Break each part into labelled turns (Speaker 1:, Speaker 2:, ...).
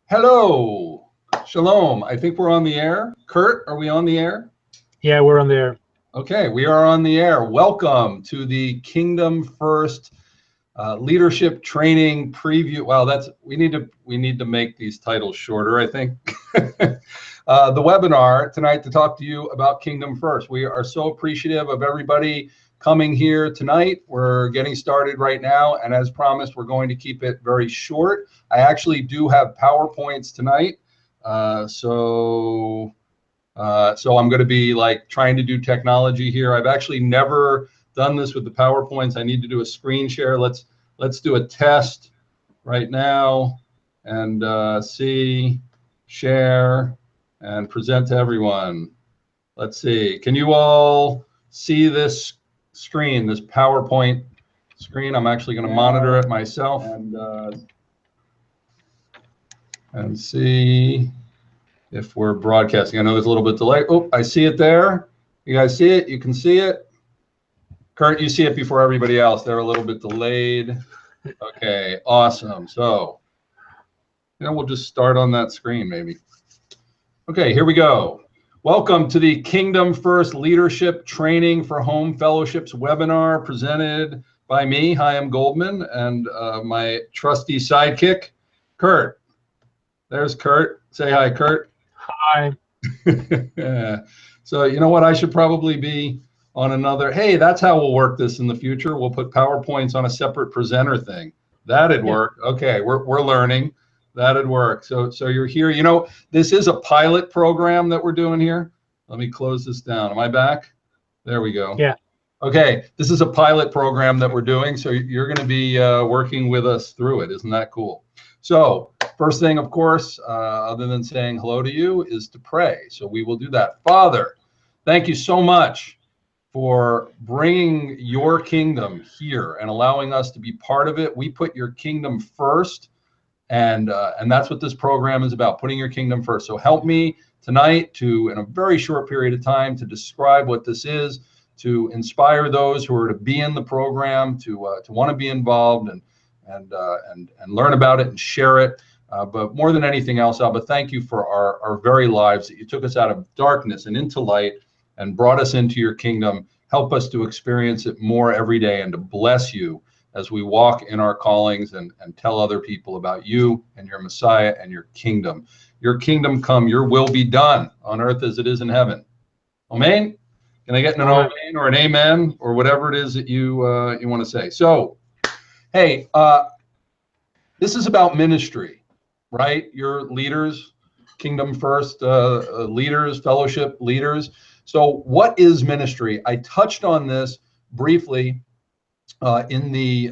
Speaker 1: Hello, Shalom. I think we're on the air. Kurt, are we on the air?
Speaker 2: Yeah, we're on there.
Speaker 1: Okay, we are on the air. Welcome to the Kingdom First Leadership Training Preview. Wow, we need to make these titles shorter, I think. The webinar tonight to talk to you about Kingdom First. We are so appreciative of everybody coming here tonight. We're getting started right now, and as promised, we're going to keep it very short. I actually do have PowerPoints tonight, so I'm going to be like trying to do technology here. I've actually never done this with the PowerPoints. I need to do a screen share. Let's do a test right now and see, share, and present to everyone. Let's see. Can you all see this screen, this PowerPoint screen? I'm actually going to monitor it myself and see if we're broadcasting. I know there's a little bit delay. Oh, I see it there. You guys see it? You can see it? Kurt, you see it before everybody else. They're a little bit delayed. Okay, awesome. So, we'll just start on that screen maybe. Okay, here we go. Welcome to the Kingdom First Leadership Training for Home Fellowships webinar presented by me, Chaim Goldman, and my trusty sidekick, Kurt. There's Kurt. Say hi, Kurt.
Speaker 2: Hi.
Speaker 1: So you know what? I should probably be on another. Hey, that's how we'll work this in the future. We'll put PowerPoints on a separate presenter thing. That'd work. Okay, we're learning. That'd work. So you're here. This is a pilot program that we're doing here. Let me close this down. Am I back? There we go.
Speaker 2: Yeah.
Speaker 1: Okay, this is a pilot program that we're doing. So you're going to be working with us through it. Isn't that cool? So first thing, of course, other than saying hello to you, is to pray. So we will do that. Father, thank you so much for bringing your kingdom here and allowing us to be part of it. We put your kingdom first, and that's what this program is about, putting your kingdom first. So help me tonight to, in a very short period of time, to describe what this is, to inspire those who are to be in the program, to want to be involved and learn about it and share it. But more than anything else, Abba, thank you for our very lives, that you took us out of darkness and into light and brought us into your kingdom. Help us to experience it more every day and to bless you as we walk in our callings and tell other people about you and your Messiah and your kingdom. Your kingdom come, your will be done on earth as it is in heaven. Amen? Can I get an amen or an amen or whatever it is that you want to say? So, hey, this is about ministry, right? You're leaders, Kingdom First leaders, fellowship leaders. So what is ministry? I touched on this briefly in the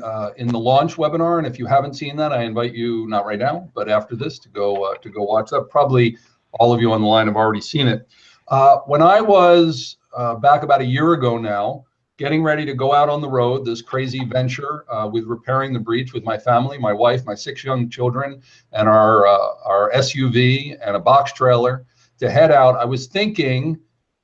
Speaker 1: launch webinar, and if you haven't seen that, I invite you, not right now, but after this, to go watch that. Probably all of you on the line have already seen it. When I was back about a year ago now, getting ready to go out on the road, this crazy venture with repairing the breach with my family, my wife, my 6 young children, and our SUV and a box trailer to head out, I was thinking,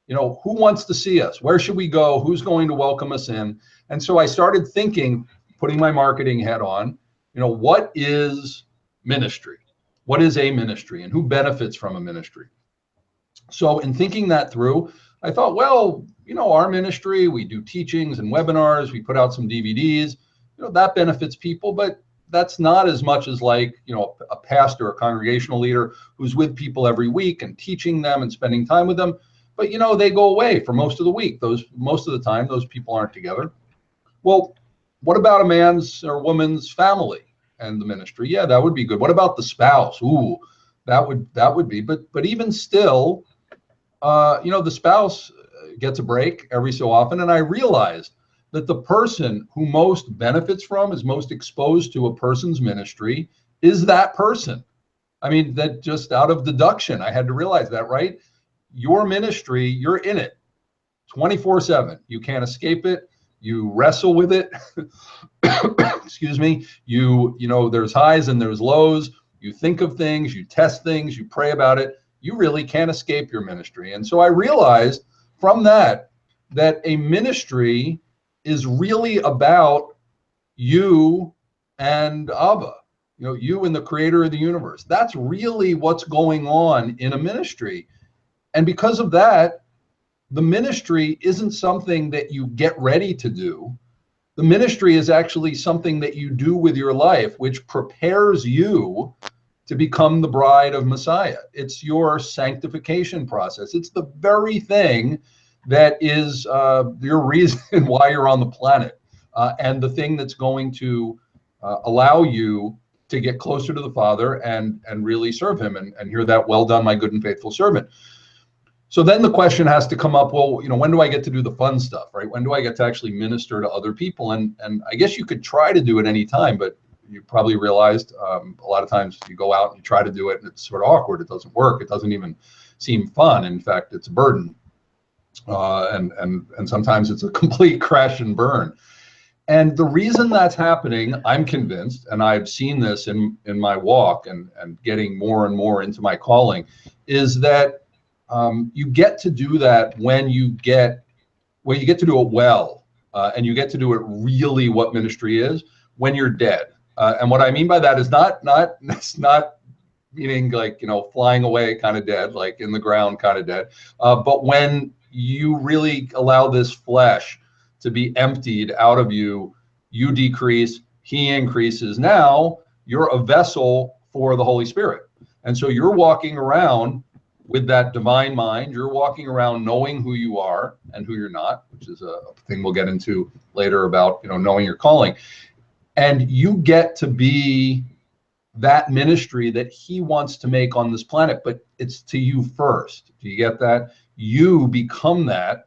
Speaker 1: who wants to see us? Where should we go? Who's going to welcome us in? And so I started thinking, putting my marketing hat on, what is ministry? What is a ministry, and who benefits from a ministry? So in thinking that through, I thought, well, our ministry, we do teachings and webinars, we put out some DVDs, that benefits people, but that's not as much as like, a pastor, a congregational leader who's with people every week and teaching them and spending time with them. But, they go away for most of the week. Most of the time, those people aren't together. Well, what about a man's or woman's family and the ministry? Yeah, that would be good. What about the spouse? Ooh, that would be, but even still, the spouse gets a break every so often. And I realized that the person who most benefits from, is most exposed to a person's ministry, is that person. I mean, that just out of deduction, I had to realize that, right? Your ministry, you're in it 24/7. You can't escape it. You wrestle with it. Excuse me. There's highs and there's lows. You think of things, you test things, you pray about it. You really can't escape your ministry. And so I realized from that a ministry is really about you and Abba. you and the creator of the universe. That's really what's going on in a ministry. And because of that, the ministry isn't something that you get ready to do. The ministry is actually something that you do with your life, which prepares you to become the bride of Messiah. It's your sanctification process. It's the very thing that is your reason why you're on the planet, and the thing that's going to allow you to get closer to the Father and really serve him and hear that, well done, my good and faithful servant. So then the question has to come up, well, when do I get to do the fun stuff, right? When do I get to actually minister to other people? And I guess you could try to do it any time, but you probably realized a lot of times you go out and you try to do it and it's sort of awkward. It doesn't work. It doesn't even seem fun. In fact, it's a burden. And sometimes it's a complete crash and burn. And the reason that's happening, I'm convinced, and I've seen this in my walk and getting more and more into my calling, is that you get to do that when you get to do it well, and you get to do it really what ministry is when you're dead. And what I mean by that is not meaning like, flying away kind of dead, like in the ground kind of dead, but when you really allow this flesh to be emptied out of you, you decrease, he increases. Now you're a vessel for the Holy Spirit. And so you're walking around with that divine mind. You're walking around knowing who you are and who you're not, which is a thing we'll get into later about, knowing your calling. And you get to be that ministry that he wants to make on this planet, but it's to you first. Do you get that? You become that,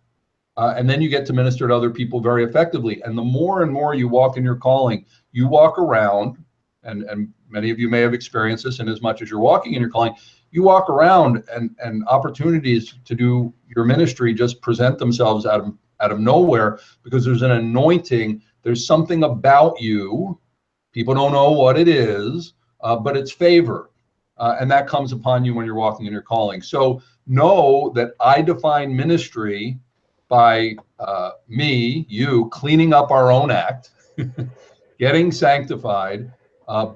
Speaker 1: and then you get to minister to other people very effectively. And the more and more you walk in your calling, you walk around, and many of you may have experienced this, in as much as you're walking in your calling, you walk around and opportunities to do your ministry just present themselves out of nowhere, because there's an anointing. There's something about you. People don't know what it is, but it's favor. And that comes upon you when you're walking in your calling. So know that I define ministry by you cleaning up our own act, getting sanctified,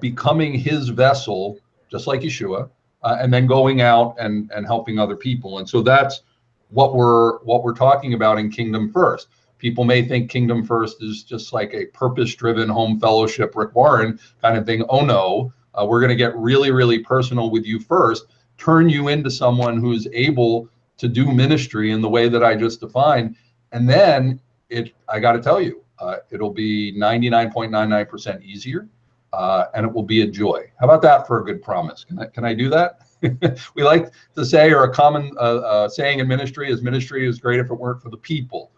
Speaker 1: becoming his vessel, just like Yeshua, and then going out and helping other people. And so that's what we're talking about in Kingdom First. People may think Kingdom First is just like a purpose-driven home fellowship, Rick Warren kind of thing. Oh no, we're going to get really, really personal with you first, turn you into someone who's able to do ministry in the way that I just defined. And then I got to tell you, it'll be 99.99% easier, and it will be a joy. How about that for a good promise? Can I do that? We like to say, or a common saying in ministry is great if it weren't for the people,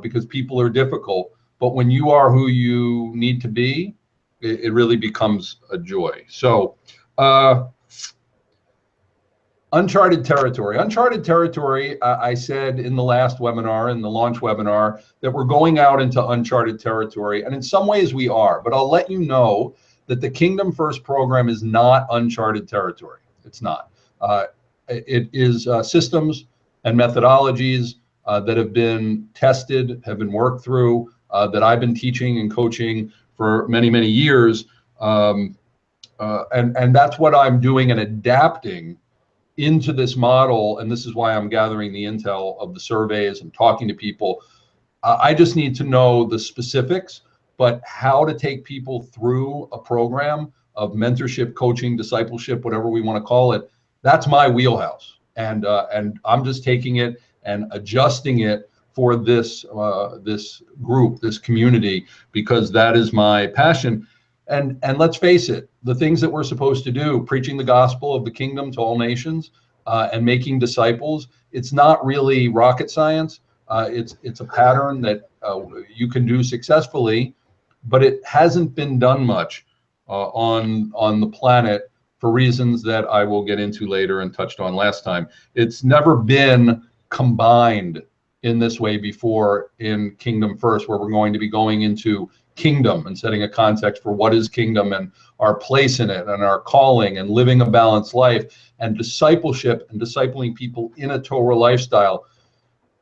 Speaker 1: because people are difficult. But when you are who you need to be, it really becomes a joy. So uncharted territory. Uncharted territory, I said in the last webinar, in the launch webinar, that we're going out into uncharted territory. And in some ways we are. But I'll let you know that the Kingdom First program is not uncharted territory. It's not. It is systems and methodologies that have been tested, have been worked through, that I've been teaching and coaching for many, many years. And that's what I'm doing and adapting into this model. And this is why I'm gathering the intel of the surveys and talking to people. I just need to know the specifics, but how to take people through a program of mentorship, coaching, discipleship, whatever we want to call it, that's my wheelhouse. And I'm just taking it and adjusting it for this this group, this community, because that is my passion. And let's face it, the things that we're supposed to do, preaching the gospel of the kingdom to all nations, and making disciples, it's not really rocket science. It's a pattern that you can do successfully, but it hasn't been done much on the planet for reasons that I will get into later and touched on last time. It's never been combined in this way before in Kingdom First, where we're going to be going into kingdom and setting a context for what is kingdom and our place in it and our calling and living a balanced life and discipleship and discipling people in a Torah lifestyle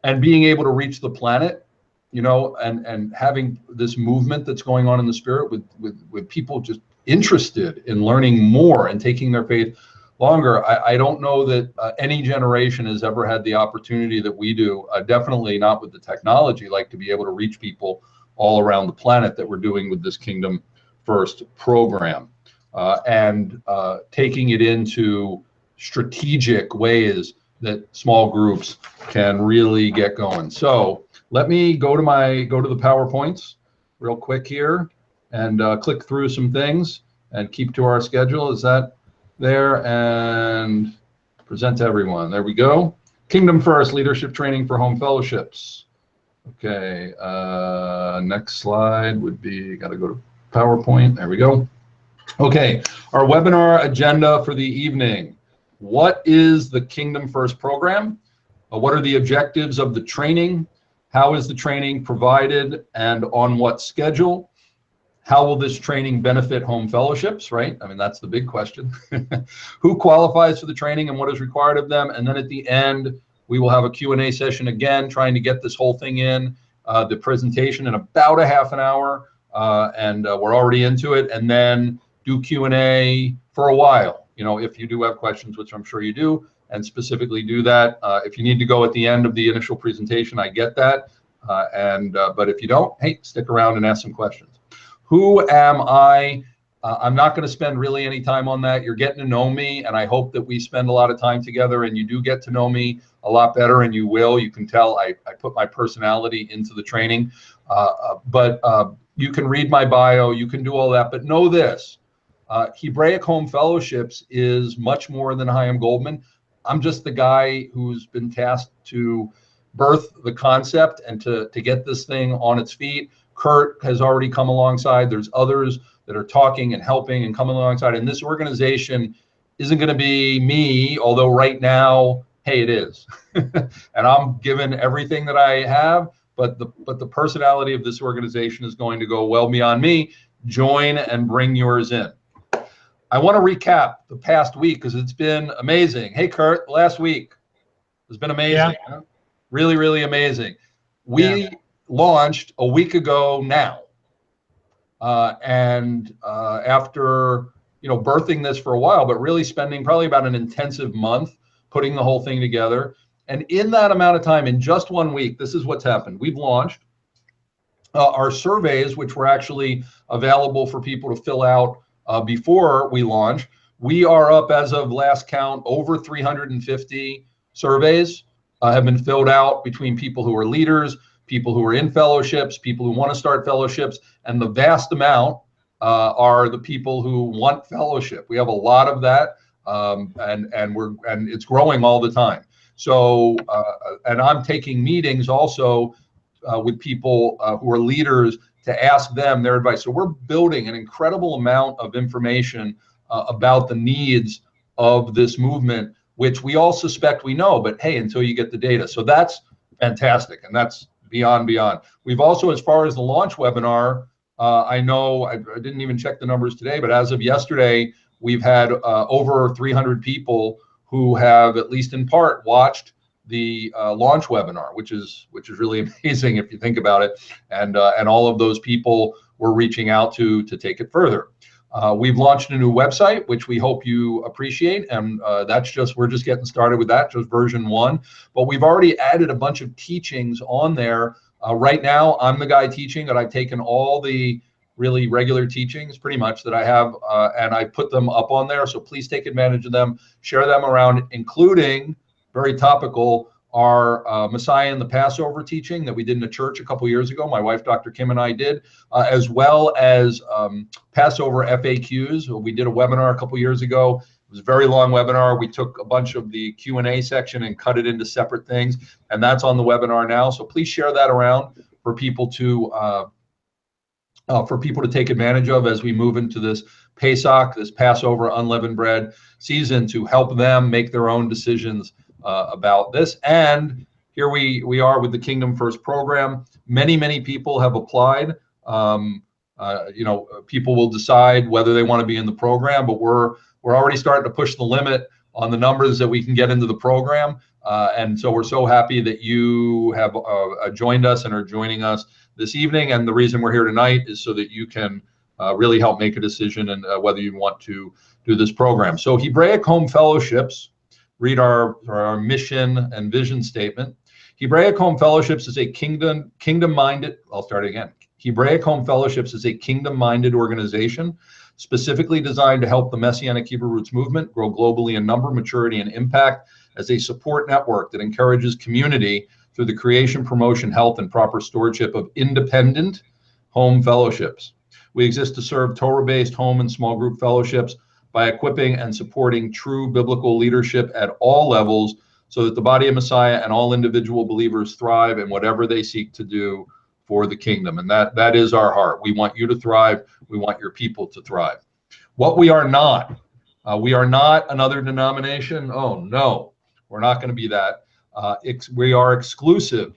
Speaker 1: and being able to reach the planet, and having this movement that's going on in the spirit with people just interested in learning more and taking their faith longer. I don't know that any generation has ever had the opportunity that we do, definitely not with the technology, like to be able to reach people all around the planet that we're doing with this Kingdom First program, and taking it into strategic ways that small groups can really get going. So let me go to the PowerPoints real quick here and click through some things and keep to our schedule. Is that there? And present to everyone. There we go. Kingdom First Leadership Training for Home Fellowships. Okay, next slide would be, got to go to PowerPoint. There we go. Okay, our webinar agenda for the evening. What is the Kingdom First program? What are the objectives of the training? How is the training provided and on what schedule? How will this training benefit home fellowships, right? I mean, that's the big question. Who qualifies for the training and what is required of them? And then at the end, we will have a Q&A session again, trying to get this whole thing in, the presentation in about a half an hour, and we're already into it, and then do Q&A for a while. You know, if you do have questions, which I'm sure you do, and specifically do that. If you need to go at the end of the initial presentation, I get that. But if you don't, hey, stick around and ask some questions. Who am I? I'm not going to spend really any time on that. You're getting to know me, and I hope that we spend a lot of time together and you do get to know me a lot better, and you will. You can tell I put my personality into the training. But you can read my bio, you can do all that, but know this. Hebraic Home Fellowships is much more than Chaim Goldman. I'm just the guy who's been tasked to birth the concept and to get this thing on its feet. Kurt has already come alongside. There's others that are talking and helping and coming alongside. And this organization isn't going to be me, although right now, hey, it is. And I'm given everything that I have, but the personality of this organization is going to go well beyond me. Join and bring yours in. I want to recap the past week because it's been amazing. Hey, Kurt, last week has been amazing.
Speaker 2: Yeah.
Speaker 1: Huh? Really, really amazing. We launched a week ago now. And after, birthing this for a while, but really spending probably about an intensive month putting the whole thing together. And in that amount of time, in just 1 week, this is what's happened. We've launched our surveys, which were actually available for people to fill out before we launch. We are up, as of last count, over 350 surveys have been filled out between people who are leaders, people who are in fellowships, people who want to start fellowships, and the vast amount are the people who want fellowship. We have a lot of that, and it's growing all the time. So, and I'm taking meetings also with people who are leaders to ask them their advice. So we're building an incredible amount of information about the needs of this movement, which we all suspect we know, but hey, until you get the data. So that's fantastic, and that's beyond. We've also, as far as the launch webinar, I know I didn't even check the numbers today, but as of yesterday, we've had over 300 people who have, at least in part, watched the launch webinar, which is really amazing if you think about it. And all of those people we're reaching out to take it further. We've launched a new website, which we hope you appreciate, and we're just getting started with that, just version 1. But we've already added a bunch of teachings on there. Right now, I'm the guy teaching, but I've taken all the really regular teachings, pretty much, that I have, and I put them up on there. So please take advantage of them, share them around, including, very topical, our Messiah and the Passover teaching that we did in a church a couple years ago. My wife, Dr. Kim, and I did, as well as Passover FAQs. We did a webinar a couple years ago. It was a very long webinar. We took a bunch of the Q&A section and cut it into separate things, and that's on the webinar now. So please share that around for people to take advantage of as we move into this Pesach, this Passover unleavened bread season, to help them make their own decisions about this. And here we are with the Kingdom First program. Many people have applied. People will decide whether they want to be in the program, but we're already starting to push the limit on the numbers that we can get into the program. And so we're so happy that you have joined us and are joining us this evening. And the reason we're here tonight is so that you can really help make a decision and whether you want to do this program. So Hebraic Home Fellowships, read our mission and vision statement. Hebraic Home Fellowships is a kingdom-minded, I'll start again. Hebraic Home Fellowships is a kingdom-minded organization specifically designed to help the Messianic Hebrew Roots movement grow globally in number, maturity, and impact as a support network that encourages community through the creation, promotion, health, and proper stewardship of independent home fellowships. We exist to serve Torah-based home and small group fellowships by equipping and supporting true biblical leadership at all levels so that the body of Messiah and all individual believers thrive in whatever they seek to do for the kingdom. And that is our heart. We want you to thrive. We want your people to thrive. What we are not another denomination. Oh, no, we're not going to be that. We are exclusive.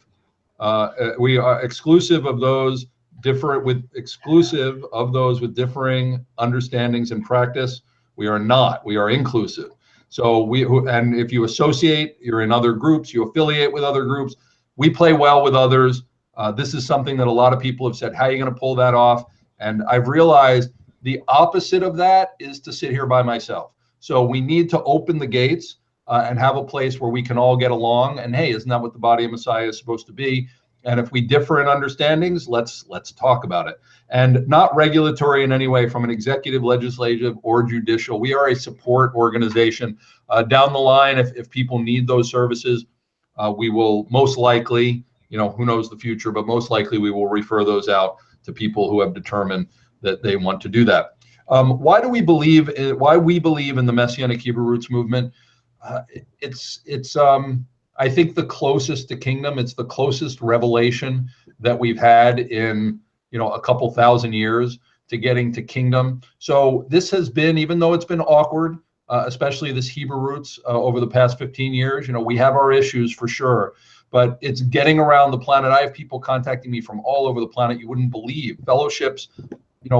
Speaker 1: We are exclusive of those with differing understandings and practice. We are not. We are inclusive. So and if you associate, you're in other groups, you affiliate with other groups. We play well with others. This is something that a lot of people have said, how are you going to pull that off? And I've realized the opposite of that is to sit here by myself. So we need to open the gates and have a place where we can all get along. And hey, isn't that what the body of Messiah is supposed to be? And if we differ in understandings, let's talk about it. And not regulatory in any way from an executive, legislative, or judicial. We are a support organization. Down the line, if people need those services, we will most likely, who knows the future, but most likely we will refer those out to people who have determined that they want to do that. Why we believe in the Messianic Hebrew Roots movement? It's I think the closest to kingdom. It's the closest revelation that we've had in a couple thousand years to getting to kingdom. So this has been, even though it's been awkward, especially this Hebrew Roots over the past 15 years, we have our issues for sure, but it's getting around the planet. I have people contacting me from all over the planet. You wouldn't believe fellowships,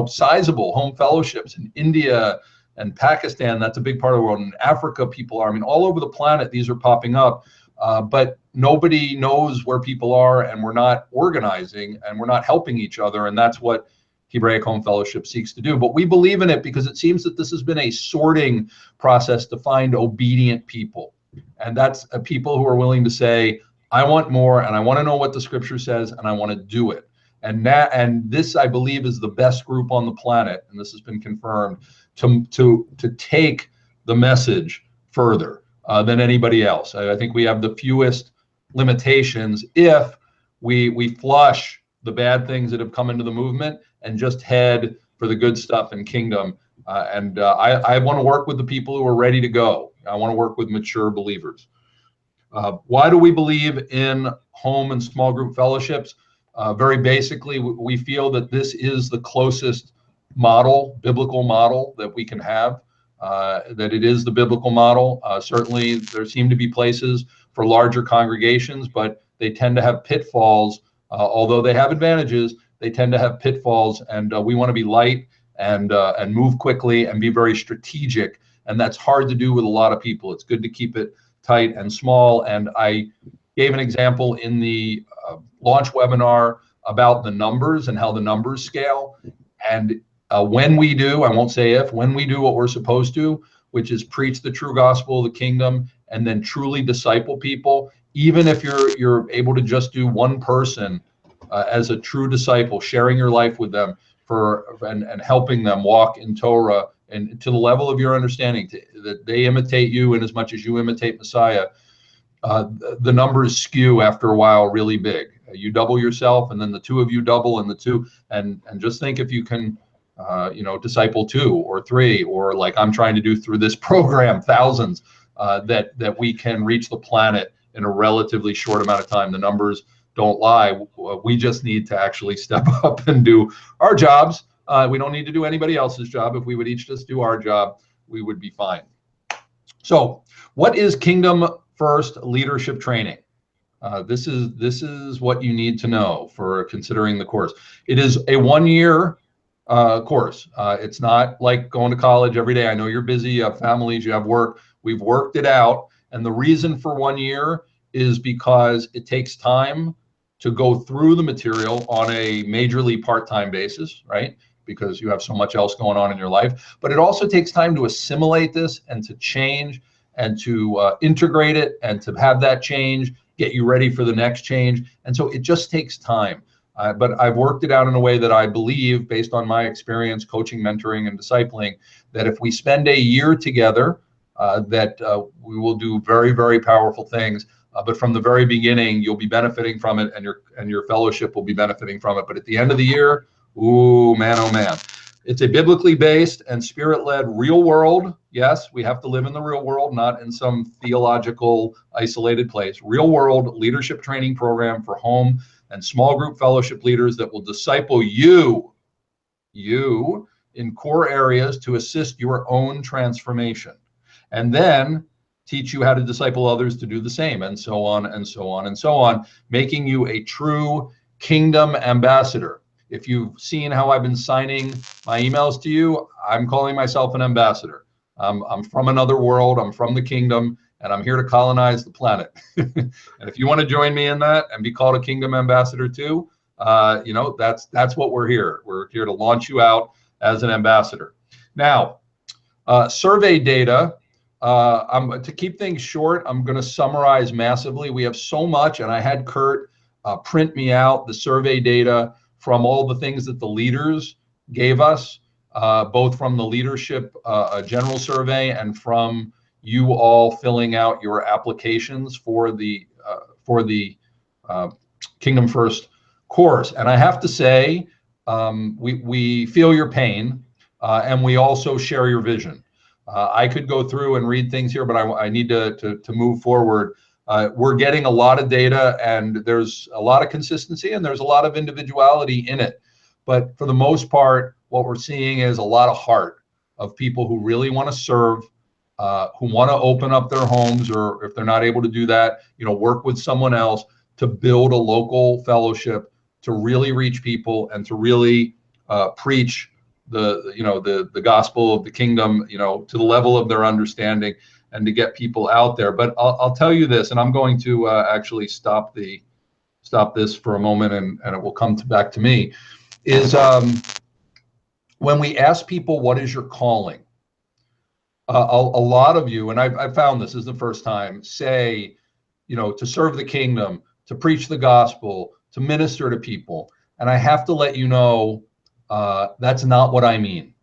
Speaker 1: sizable home fellowships in India and Pakistan. That's a big part of the world. In Africa, people are, all over the planet, these are popping up. But nobody knows where people are, and we're not organizing and we're not helping each other. And that's what Hebraic Home Fellowship seeks to do. But we believe in it because it seems that this has been a sorting process to find obedient people. And that's people who are willing to say, I want more, and I want to know what the scripture says, and I want to do it. And this, I believe, is the best group on the planet, and this has been confirmed, to take the message further than anybody else. I think we have the fewest limitations if we flush the bad things that have come into the movement and just head for the good stuff in kingdom. I want to work with the people who are ready to go. I want to work with mature believers. Why do we believe in home and small group fellowships? Very basically, we feel that this is the closest biblical model that we can have. That it is the biblical model. Certainly, there seem to be places for larger congregations, but they tend to have pitfalls. Although they have advantages, they tend to have pitfalls, and we want to be light and move quickly and be very strategic. And that's hard to do with a lot of people. It's good to keep it tight and small. And I gave an example in the launch webinar about the numbers and how the numbers scale. And when we do, I won't say if, when we do what we're supposed to, which is preach the true gospel of the kingdom and then truly disciple people, even if you're able to just do one person as a true disciple, sharing your life with them and helping them walk in Torah and to the level of your understanding, that they imitate you in as much as you imitate Messiah, the numbers skew after a while really big. You double yourself, and then the two of you double, and the two, and just think if you can disciple 2 or 3, or like I'm trying to do through this program, thousands, that we can reach the planet in a relatively short amount of time. The numbers don't lie. We just need to actually step up and do our jobs. We don't need to do anybody else's job. If we would each just do our job, we would be fine. So what is Kingdom First leadership training? This is what you need to know for considering the course. It is a 1-year course. It's not like going to college every day. I know you're busy, you have families, you have work. We've worked it out. And the reason for 1 year is because it takes time to go through the material on a majorly part-time basis, right? because you have so much else going on in your life. But it also takes time to assimilate this and to change and to integrate it and to have that change, get you ready for the next change. And so it just takes time. But I've worked it out in a way that I believe, based on my experience coaching, mentoring, and discipling, that if we spend a year together, that we will do very, very powerful things. But from the very beginning, you'll be benefiting from it, and your fellowship will be benefiting from it. But at the end of the year, ooh, man, oh man. It's a biblically based and spirit-led real world. Yes, we have to live in the real world, not in some theological isolated place. Real world leadership training program for home and small group fellowship leaders that will disciple you in core areas to assist your own transformation. And then teach you how to disciple others to do the same, and so on and so on and so on, making you a true kingdom ambassador. If you've seen how I've been signing my emails to you, I'm calling myself an ambassador. I'm from another world, I'm from the kingdom, and I'm here to colonize the planet. And if you want to join me in that and be called a kingdom ambassador too, that's what we're here. We're here to launch you out as an ambassador. Now, survey data. To keep things short, I'm going to summarize massively. We have so much, and I had Kurt print me out the survey data from all the things that the leaders gave us, both from the leadership general survey and from you all filling out your applications for the Kingdom First course. And I have to say, we feel your pain, and we also share your vision. I could go through and read things here, but I need to move forward. We're getting a lot of data, and there's a lot of consistency, and there's a lot of individuality in it. But for the most part, what we're seeing is a lot of heart of people who really want to serve, who want to open up their homes, or if they're not able to do that, work with someone else to build a local fellowship, to really reach people and to really preach the gospel of the kingdom, to the level of their understanding, and to get people out there. But I'll tell you this, and I'm going to actually stop this for a moment, and it will come back to me, is when we ask people, what is your calling? A lot of you, and I've found this is the first time, say, to serve the kingdom, to preach the gospel, to minister to people. And I have to let you know, that's not what I mean.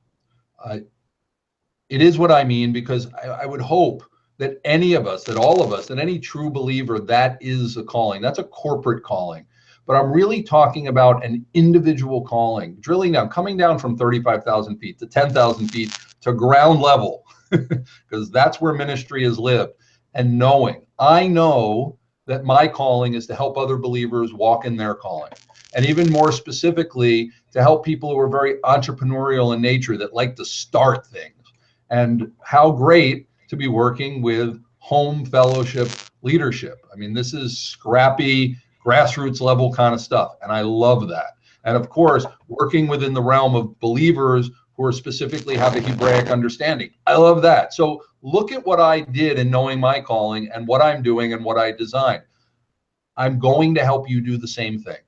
Speaker 1: It is what I mean, because I would hope that any of us, that all of us, that any true believer, that is a calling. That's a corporate calling. But I'm really talking about an individual calling, drilling down, coming down from 35,000 feet to 10,000 feet to ground level, because that's where ministry is lived. And knowing, I know that my calling is to help other believers walk in their calling. And even more specifically, to help people who are very entrepreneurial in nature, that like to start things. And how great to be working with home fellowship leadership. I mean, this is scrappy, grassroots level kind of stuff. And I love that. And of course, working within the realm of believers who are specifically have a Hebraic understanding. I love that. So look at what I did in knowing my calling and what I'm doing and what I designed. I'm going to help you do the same thing.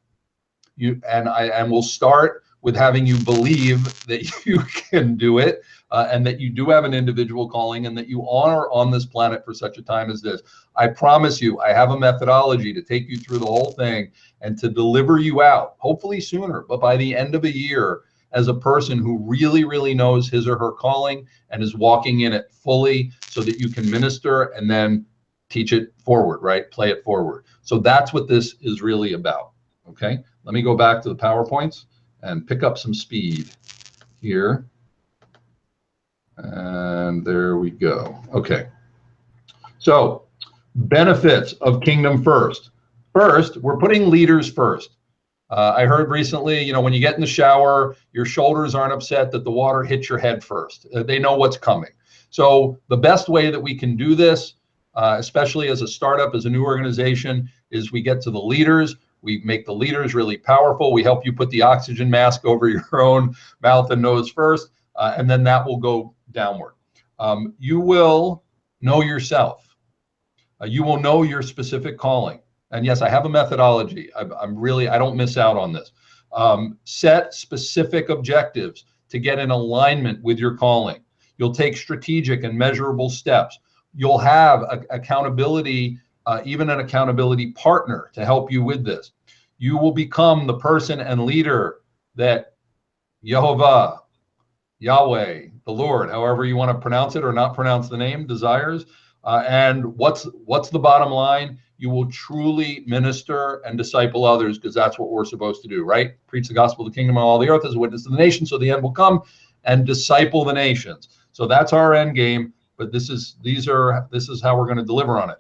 Speaker 1: And we'll start with having you believe that you can do it, and that you do have an individual calling, and that you are on this planet for such a time as this. I promise you, I have a methodology to take you through the whole thing and to deliver you out, hopefully sooner, but by the end of a year, as a person who really, really knows his or her calling and is walking in it fully, so that you can minister and then teach it forward, right? Play it forward. So that's what this is really about, okay? Let me go back to the PowerPoints and pick up some speed here. And there we go. Okay. So benefits of Kingdom First. First, we're putting leaders first. I heard recently, when you get in the shower, your shoulders aren't upset that the water hits your head first. They know what's coming. So the best way that we can do this, especially as a startup, as a new organization, is we get to the leaders. We make the leaders really powerful. We help you put the oxygen mask over your own mouth and nose first, and then that will go downward. You will know yourself. You will know your specific calling. And yes, I have a methodology. I don't miss out on this. Set specific objectives to get in alignment with your calling. You'll take strategic and measurable steps. You'll have accountability, even an accountability partner to help you with this. You will become the person and leader that Yehovah, Yahweh, the Lord, however you want to pronounce it or not pronounce the name, desires. And what's the bottom line? You will truly minister and disciple others, because that's what we're supposed to do, right? Preach the gospel of the kingdom on all the earth as a witness to the nations, so the end will come, and disciple the nations. So that's our end game. But this is how we're going to deliver on it.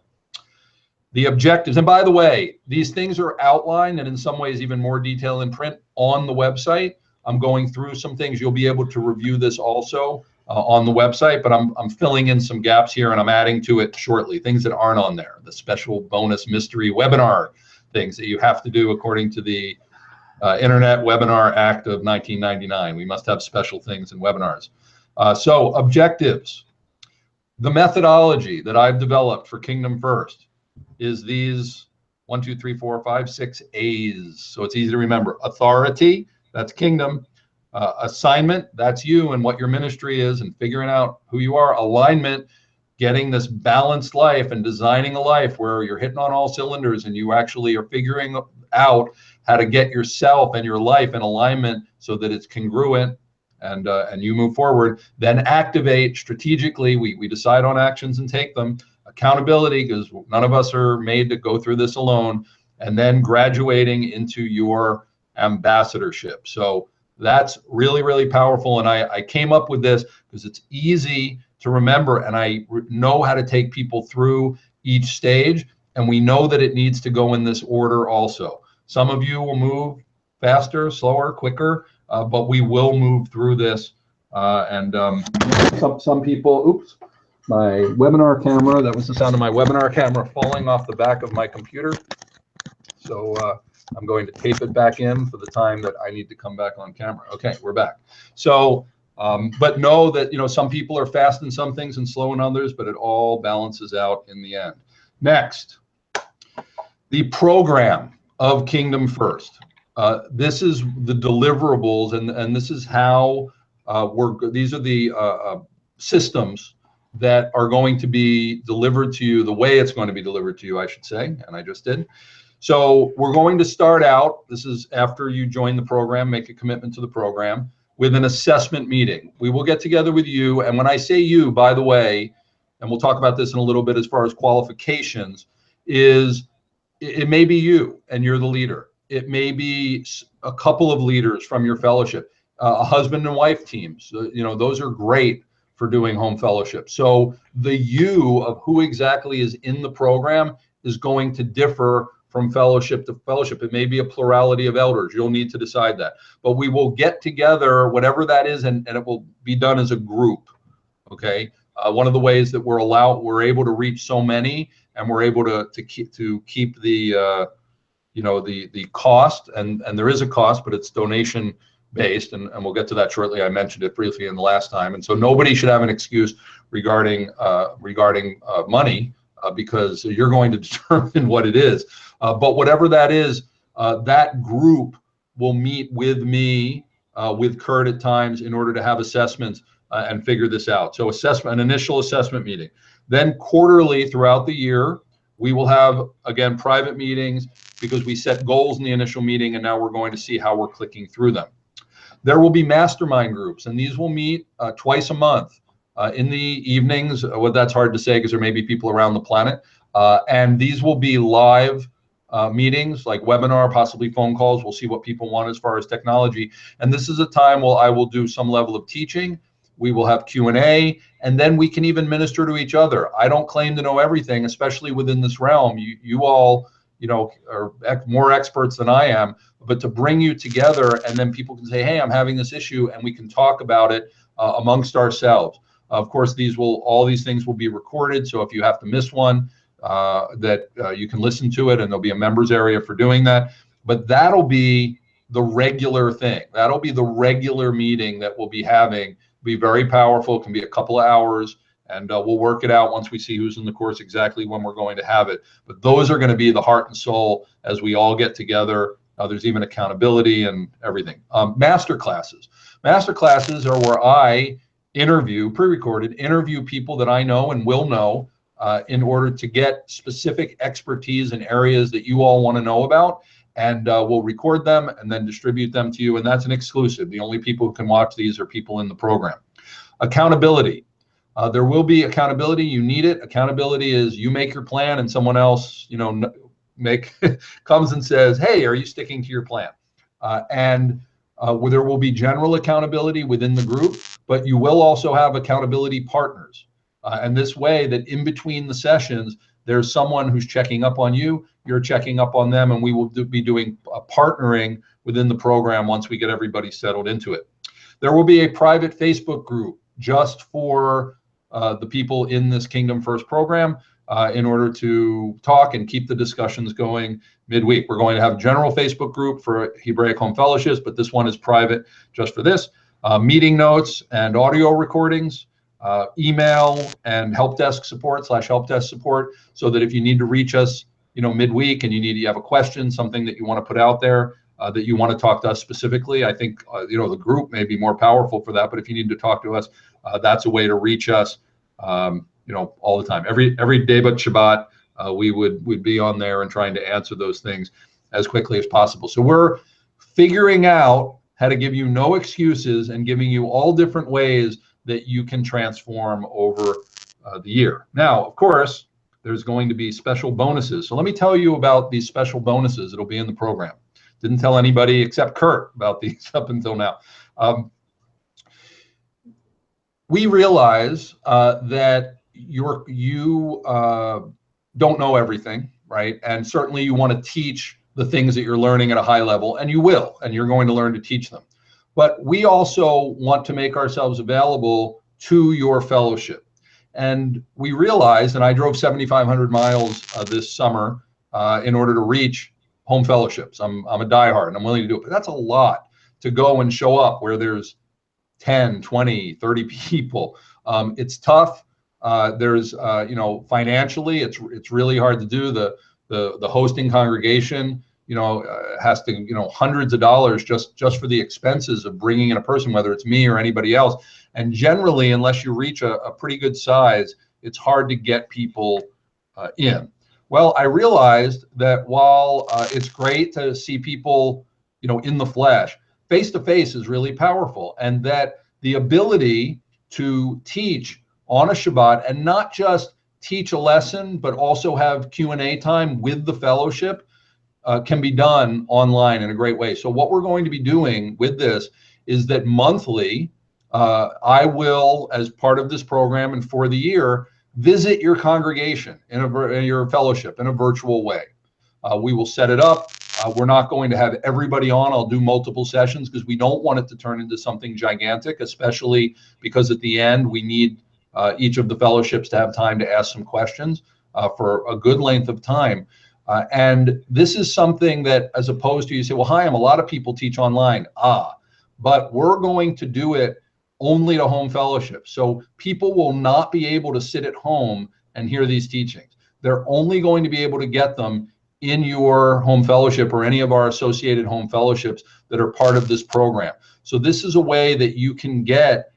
Speaker 1: The objectives, and by the way, these things are outlined and in some ways even more detail in print on the website. I'm going through some things. You'll be able to review this also on the website, but I'm filling in some gaps here and I'm adding to it shortly, things that aren't on there, the special bonus mystery webinar things that you have to do according to the Internet Webinar Act of 1999. We must have special things in webinars. So objectives. The methodology that I've developed for Kingdom First is these 1, 2, 3, 4, 5, 6 A's. So it's easy to remember. Authority, that's kingdom. Assignment, that's you and what your ministry is and figuring out who you are. Alignment, getting this balanced life and designing a life where you're hitting on all cylinders and you actually are figuring out how to get yourself and your life in alignment so that it's congruent and you move forward. Then activate strategically. We decide on actions and take them. Accountability, because none of us are made to go through this alone. And then graduating into your ambassadorship. So that's really, really powerful. And I came up with this because it's easy to remember, and I know how to take people through each stage. And we know that it needs to go in this order also. Some of you will move faster, slower, quicker, but we will move through this. Some people, oops, my webinar camera, that was the sound of my webinar camera falling off the back of my computer. So I'm going to tape it back in for the time that I need to come back on camera. Okay, we're back. So, but know that, some people are fast in some things and slow in others, but it all balances out in the end. Next, the program of Kingdom First. This is the deliverables, and this is how these are the systems that are going to be delivered to you, the way it's going to be delivered to you, I should say, and I just did. So we're going to start out, this is after you join the program, make a commitment to the program, with an assessment meeting. We will get together with you, and when I say you, by the way, and we'll talk about this in a little bit as far as qualifications, is it may be you and you're the leader. It may be a couple of leaders from your fellowship, a husband and wife teams. Those are great for doing home fellowship. So the you of who exactly is in the program is going to differ from fellowship to fellowship. It may be a plurality of elders. You'll need to decide that. But we will get together, whatever that is, and it will be done as a group. Okay. One of the ways that we're able to reach so many, and we're able to keep the the cost, and there is a cost, but it's donation based, and we'll get to that shortly. I mentioned it briefly in the last time, and so nobody should have an excuse regarding money, because you're going to determine what it is. But whatever that is, that group will meet with me, with Kurt at times, in order to have assessments and figure this out. So an initial assessment meeting. Then quarterly throughout the year, we will have, again, private meetings, because we set goals in the initial meeting, and now we're going to see how we're clicking through them. There will be mastermind groups, and these will meet twice a month in the evenings. Well, that's hard to say because there may be people around the planet. And these will be live meetings, like webinar, possibly phone calls. We'll see what people want as far as technology. And this is a time where I will do some level of teaching. We will have Q&A, and then we can even minister to each other. I don't claim to know everything, especially within this realm. You all, are more experts than I am, but to bring you together, and then people can say, hey, I'm having this issue, and we can talk about it amongst ourselves. Of course, all these things will be recorded, so if you have to miss one, you can listen to it, and there'll be a members area for doing that. But that'll be the regular thing. That'll be the regular meeting that we'll be having. Be very powerful. It can be a couple of hours, and we'll work it out once we see who's in the course exactly when we're going to have it. But those are going to be the heart and soul as we all get together There's even accountability and everything. Master classes. Master classes are where I interview, pre-recorded, interview people that I know and will know in order to get specific expertise in areas that you all want to know about. And we'll record them and then distribute them to you. And that's an exclusive. The only people who can watch these are people in the program. Accountability. There will be accountability. You need it. Accountability is you make your plan and someone else, comes and says, hey, are you sticking to your plan? There will be general accountability within the group, but you will also have accountability partners. And this way that in between the sessions, there's someone who's checking up on you, you're checking up on them, and we will be doing partnering within the program once we get everybody settled into it. There will be a private Facebook group just for the people in this Kingdom First program in order to talk and keep the discussions going midweek. We're going to have a general Facebook group for Hebraic Home Fellowships, but this one is private just for this. Meeting notes and audio recordings, email and help desk support /help desk support, so that if you need to reach us, midweek and you have a question, something that you want to put out there, that you want to talk to us specifically. I think, the group may be more powerful for that, but if you need to talk to us, that's a way to reach us, all the time. Every day but Shabbat, we'd be on there and trying to answer those things as quickly as possible. So we're figuring out how to give you no excuses and giving you all different ways that you can transform over the year. Now, of course, there's going to be special bonuses. So let me tell you about these special bonuses that'll be in the program. Didn't tell anybody except Kurt about these up until now. We realize that you don't know everything, right? And certainly you want to teach the things that you're learning at a high level, and you will, and you're going to learn to teach them. But we also want to make ourselves available to your fellowship. And we realized, and I drove 7,500 miles this summer in order to reach home fellowships. I'm a diehard and I'm willing to do it, but that's a lot to go and show up where there's 10, 20, 30 people. It's tough. There's, financially, it's really hard to do. The hosting congregation, has to, hundreds of dollars just for the expenses of bringing in a person, whether it's me or anybody else. And generally, unless you reach a pretty good size, it's hard to get people in. Well, I realized that while it's great to see people, in the flesh, face-to-face is really powerful, and that the ability to teach on a Shabbat and not just teach a lesson, but also have Q&A time with the fellowship can be done online in a great way. So what we're going to be doing with this is that monthly, I will, as part of this program and for the year, visit your congregation in your fellowship in a virtual way. We will set it up. We're not going to have everybody on. I'll do multiple sessions because we don't want it to turn into something gigantic, especially because at the end we need each of the fellowships to have time to ask some questions for a good length of time. And this is something that, as opposed to you say, well, Chaim, a lot of people teach online. But we're going to do it only to home fellowship. So people will not be able to sit at home and hear these teachings. They're only going to be able to get them in your home fellowship or any of our associated home fellowships that are part of this program. So this is a way that you can get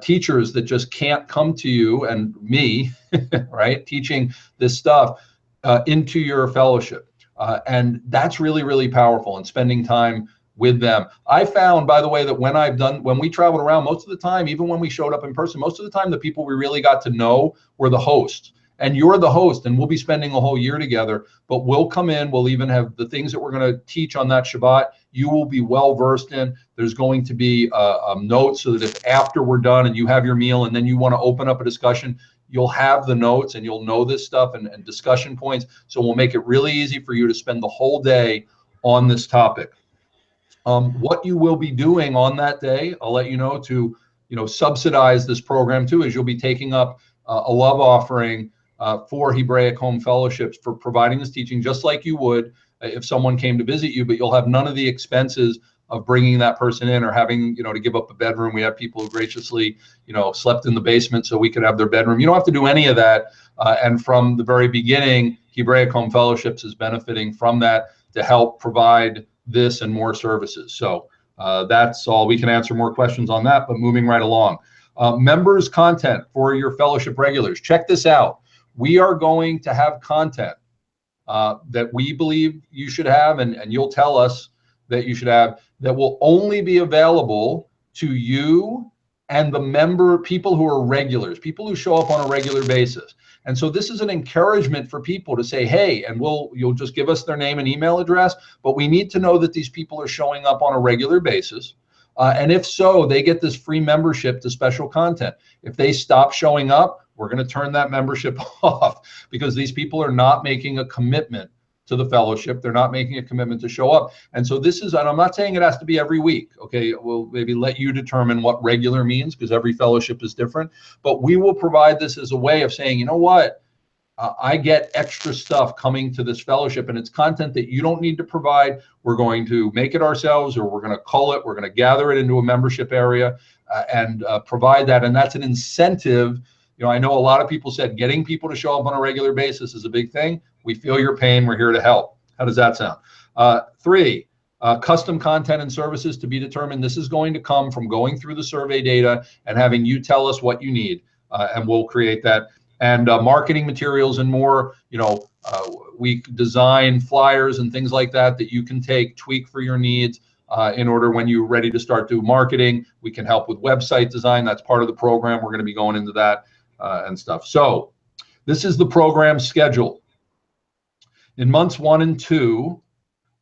Speaker 1: teachers that just can't come to you and me, right, teaching this stuff into your fellowship. And that's really, really powerful, and spending time with them. I found, by the way, that when we traveled around, most of the time, even when we showed up in person, most of the time the people we really got to know were the hosts. And you're the host, and we'll be spending a whole year together, but we'll come in, we'll even have the things that we're going to teach on that Shabbat, you will be well versed in. There's going to be notes so that if after we're done and you have your meal and then you want to open up a discussion, you'll have the notes and you'll know this stuff and discussion points. So we'll make it really easy for you to spend the whole day on this topic. What you will be doing on that day, I'll let you know, to subsidize this program too, is you'll be taking up a love offering for Hebraic Home Fellowships for providing this teaching, just like you would if someone came to visit you, but you'll have none of the expenses of bringing that person in or having, to give up a bedroom. We have people who graciously, slept in the basement so we could have their bedroom. You don't have to do any of that. And from the very beginning, Hebraic Home Fellowships is benefiting from that to help provide this and more services. So that's all. We can answer more questions on that, but moving right along. Members content for your fellowship regulars. Check this out. We are going to have content that we believe you should have, and you'll tell us that you should have, that will only be available to you and the people who are regulars, people who show up on a regular basis. And so this is an encouragement for people to say, hey, and you'll just give us their name and email address, but we need to know that these people are showing up on a regular basis. And if so, they get this free membership to special content. If they stop showing up, we're going to turn that membership off, because these people are not making a commitment to the fellowship. They're not making a commitment to show up. And so this is, and I'm not saying it has to be every week. Okay, we'll maybe let you determine what regular means, because every fellowship is different. But we will provide this as a way of saying, you know what? I get extra stuff coming to this fellowship, and it's content that you don't need to provide. We're going to make it ourselves, or we're going to cull it. We're going to gather it into a membership area and provide that. And that's an incentive. You know, I know a lot of people said getting people to show up on a regular basis is a big thing. We feel your pain. We're here to help. How does that sound? 3, custom content and services to be determined. This is going to come from going through the survey data and having you tell us what you need, and we'll create that. And marketing materials and more. You know, we design flyers and things like that you can tweak for your needs in order when you're ready to start doing marketing. We can help with website design. That's part of the program. We're going to be going into that and stuff. So this is the program schedule. In months 1 and 2,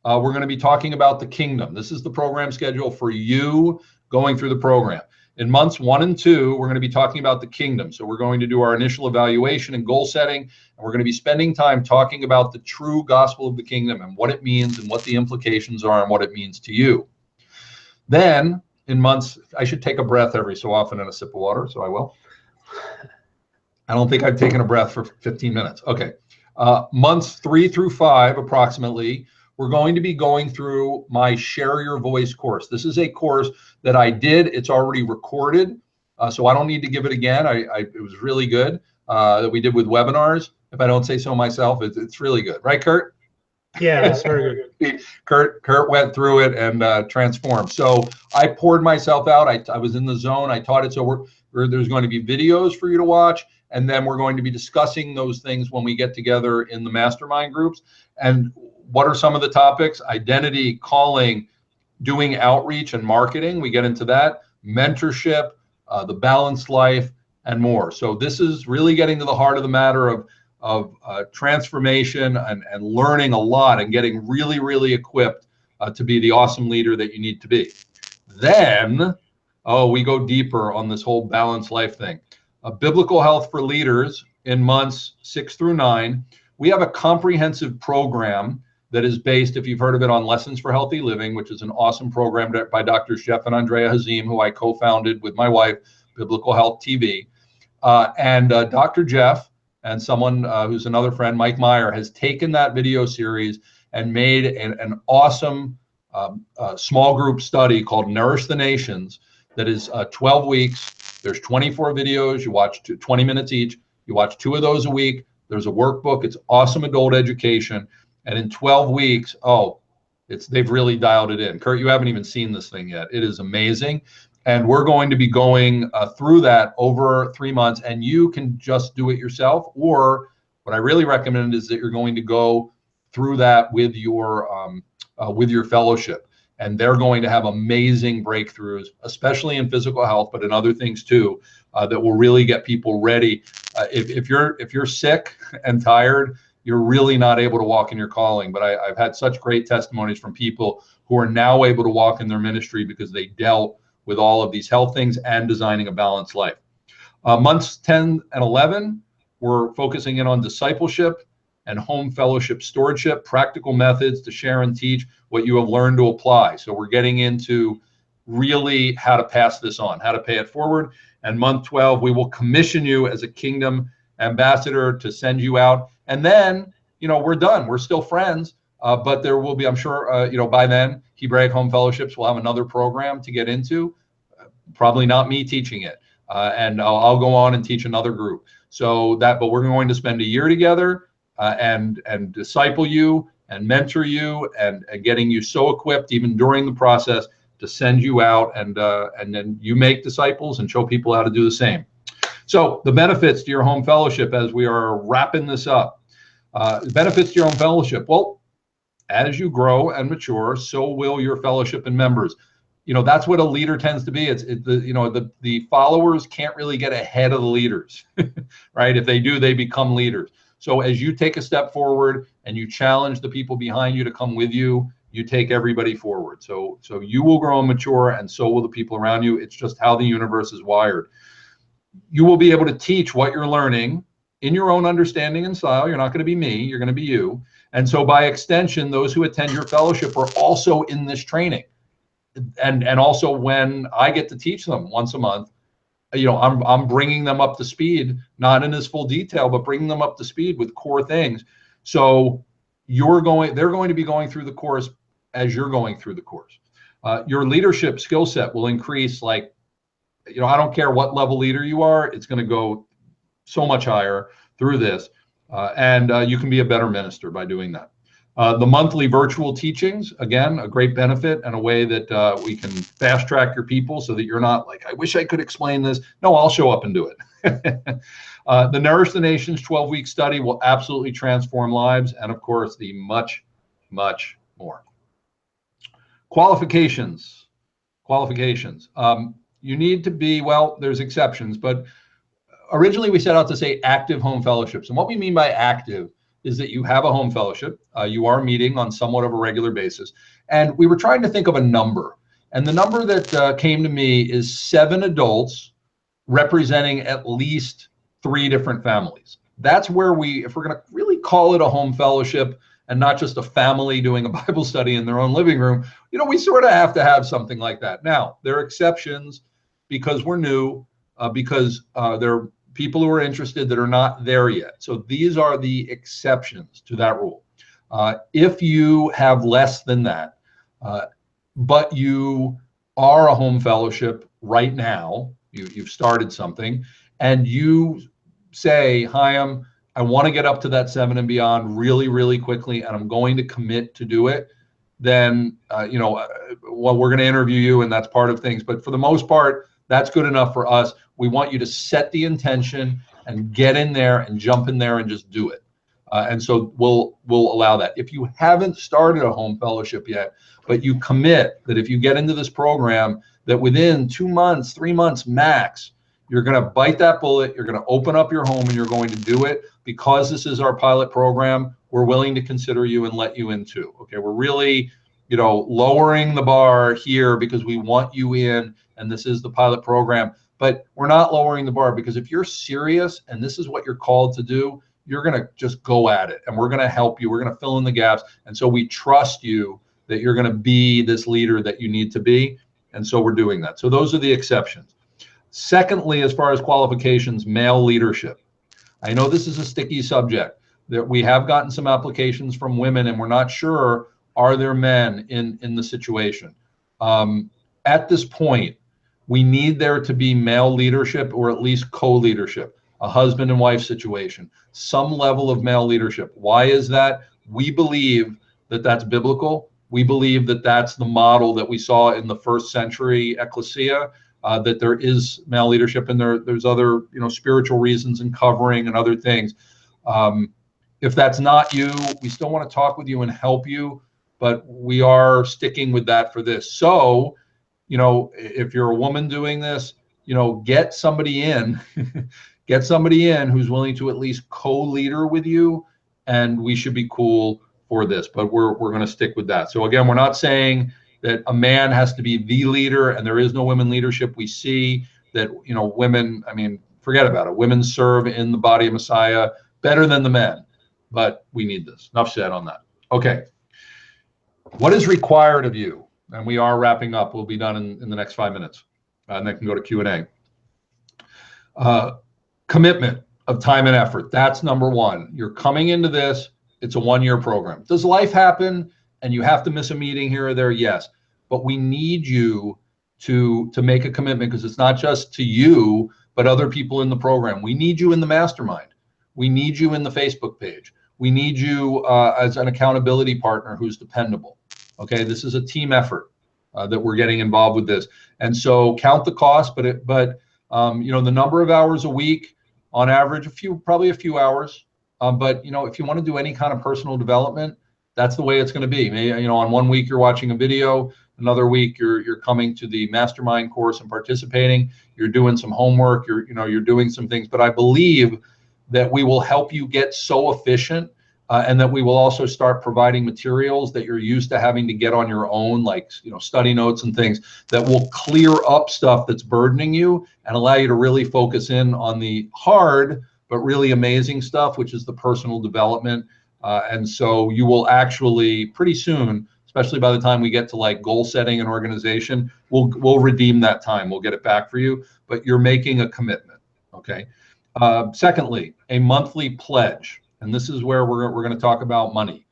Speaker 1: we're going to be talking about the kingdom. This is the program schedule for you going through the program. In months 1 and 2, we're going to be talking about the kingdom. So we're going to do our initial evaluation and goal setting, and we're going to be spending time talking about the true gospel of the kingdom and what it means and what the implications are and what it means to you. Then in months, I should take a breath every so often and a sip of water, so I will. I don't think I've taken a breath for 15 minutes. Okay. Months 3 through 5, approximately, we're going to be going through my Share Your Voice course. This is a course that I did. It's already recorded, so I don't need to give it again. It was really good that we did with webinars. If I don't say so myself, it's really good. Right, Kurt?
Speaker 2: Yeah, it's very good.
Speaker 1: Kurt went through it and transformed. So I poured myself out. I was in the zone. I taught it. So there's going to be videos for you to watch. And then we're going to be discussing those things when we get together in the mastermind groups. And what are some of the topics? Identity, calling, doing outreach and marketing. We get into that. Mentorship, the balanced life, and more. So this is really getting to the heart of the matter of transformation and learning a lot and getting really, really equipped to be the awesome leader that you need to be. Then, we go deeper on this whole balanced life thing. Biblical Health for Leaders in months 6 through 9. We have a comprehensive program that is based, if you've heard of it, on Lessons for Healthy Living, which is an awesome program by Dr. Jeff and Andrea Hazim, who I co-founded with my wife, Biblical Health TV. And Dr. Jeff and someone who's another friend, Mike Meyer, has taken that video series and made an awesome small group study called Nourish the Nations that is 12 weeks. There's 24 videos. You watch 20 minutes each. You watch 2 of those a week. There's a workbook. It's awesome adult education. And in 12 weeks, they've really dialed it in. Kurt, you haven't even seen this thing yet. It is amazing. And we're going to be going through that over 3 months. And you can just do it yourself. Or what I really recommend is that you're going to go through that with your fellowship. And they're going to have amazing breakthroughs, especially in physical health, but in other things too, that will really get people ready. If you're sick and tired, you're really not able to walk in your calling. But I've had such great testimonies from people who are now able to walk in their ministry because they dealt with all of these health things and designing a balanced life. Months 10 and 11, we're focusing in on discipleship and home fellowship stewardship, practical methods to share and teach what you have learned to apply. So we're getting into really how to pass this on, how to pay it forward. And month 12, we will commission you as a kingdom ambassador to send you out. And then, we're done. We're still friends, but there will be, I'm sure, by then, Hebraic Home Fellowships will have another program to get into. Probably not me teaching it. And I'll go on and teach another group. But we're going to spend a year together and disciple you and mentor you and getting you so equipped even during the process to send you out and then you make disciples and show people how to do the same. So the benefits to your home fellowship as we are wrapping this up. The benefits to your home fellowship. Well, as you grow and mature, so will your fellowship and members. That's what a leader tends to be. The followers can't really get ahead of the leaders, right? If they do, they become leaders. So as you take a step forward and you challenge the people behind you to come with you, you take everybody forward. So you will grow and mature, and so will the people around you. It's just how the universe is wired. You will be able to teach what you're learning in your own understanding and style. You're not going to be me, you're going to be you. And so by extension, those who attend your fellowship are also in this training. And also when I get to teach them once a month, I'm bringing them up to speed, not in as full detail, but bringing them up to speed with core things. So they're going to be going through the course as you're going through the course. Your leadership skill set will increase. I don't care what level leader you are, it's going to go so much higher through this. And you can be a better minister by doing that. The monthly virtual teachings, again, a great benefit and a way that we can fast track your people so that you're not like, I wish I could explain this. No, I'll show up and do it. The Nourish the Nations 12-week study will absolutely transform lives. And of course, the much, much more. Qualifications. You need to be, well, there's exceptions, but originally we set out to say active home fellowships. And what we mean by active is that you have a home fellowship, you are meeting on somewhat of a regular basis. And we were trying to think of a number. And the number that came to me is 7 adults representing at least 3 different families. That's where if we're going to really call it a home fellowship and not just a family doing a Bible study in their own living room, we sort of have to have something like that. Now, there are exceptions because we're new, because there are people who are interested that are not there yet. So these are the exceptions to that rule. If you have less than that, but you are a home fellowship right now, you've started something, and you say, Chaim, I want to get up to that 7 and beyond really, really quickly, and I'm going to commit to do it, then, well, we're going to interview you, and that's part of things. But for the most part, that's good enough for us. We want you to set the intention and get in there and jump in there and just do it. And so we'll allow that. If you haven't started a home fellowship yet, but you commit that if you get into this program, that within 2 months, 3 months max, you're going to bite that bullet, you're going to open up your home and you're going to do it. Because this is our pilot program, we're willing to consider you and let you in too. Okay, we're really, lowering the bar here because we want you in, and this is the pilot program. But we're not lowering the bar, because if you're serious and this is what you're called to do, you're going to just go at it, and we're going to help you. We're going to fill in the gaps. And so we trust you that you're going to be this leader that you need to be. And so we're doing that. So those are the exceptions. Secondly, as far as qualifications, male leadership. I know this is a sticky subject, that we have gotten some applications from women, and we're not sure, are there men in the situation? At this point, we need there to be male leadership, or at least co-leadership, a husband and wife situation, some level of male leadership. Why is that? We believe that that's biblical. We believe that that's the model that we saw in the first century ecclesia, that there is male leadership, and there's other spiritual reasons and covering and other things. If that's not you, we still want to talk with you and help you, but we are sticking with that for this. So, if you're a woman doing this, get somebody in, get somebody in who's willing to at least co-leader with you, and we should be cool for this, but we're going to stick with that. So again, we're not saying that a man has to be the leader and there is no women leadership. We see that, women, forget about it. Women serve in the body of Messiah better than the men, but we need this. Enough said on that. Okay. What is required of you? And we are wrapping up. We'll be done in the next 5 minutes. And then can go to Q&A. Commitment of time and effort. That's number one. You're coming into this. It's a 1-year program. Does life happen and you have to miss a meeting here or there? Yes. But we need you to make a commitment, because it's not just to you, but other people in the program. We need you in the mastermind. We need you in the Facebook page. we need you as an accountability partner who's dependable. Okay, this is a team effort that we're getting involved with this, and so count the cost. But you know, the number of hours a week on average, probably a few hours. But you know, if you want to do any kind of personal development, that's the way it's going to be. Maybe, you know, on one week you're watching a video, another week you're coming to the mastermind course and participating. You're doing some homework. You're doing some things. But I believe that we will help you get so efficient, and that we will also start providing materials that you're used to having to get on your own, like, you know, study notes and things that will clear up stuff that's burdening you and allow you to really focus in on the hard but really amazing stuff, which is the personal development. And so you will actually pretty soon, especially by the time we get to like goal setting and organization, we'll redeem that time. We'll get it back for you, but you're making a commitment. Okay. Secondly, a monthly pledge. And this is where we're going to talk about money.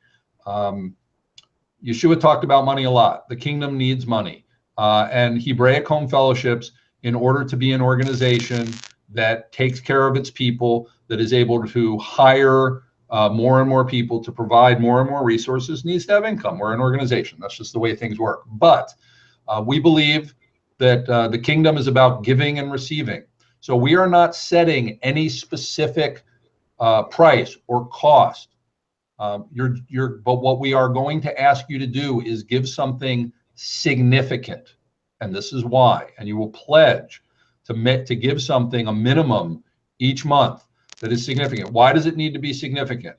Speaker 1: Yeshua talked about money a lot. The kingdom needs money. And Hebraic Home Fellowships, in order to be an organization that takes care of its people, that is able to hire more and more people, to provide more and more resources, needs to have income. We're an organization. That's just the way things work. But we believe that the kingdom is about giving and receiving. So we are not setting any specific price or cost. But what we are going to ask you to do is give something significant. And this is why. And you will pledge to give something, a minimum each month, that is significant. Why does it need to be significant?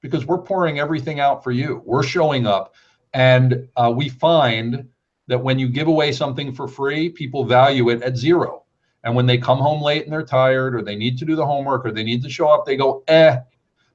Speaker 1: Because we're pouring everything out for you. We're showing up, and we find that when you give away something for free, people value it at zero. And when they come home late and they're tired, or they need to do the homework, or they need to show up, they go, eh.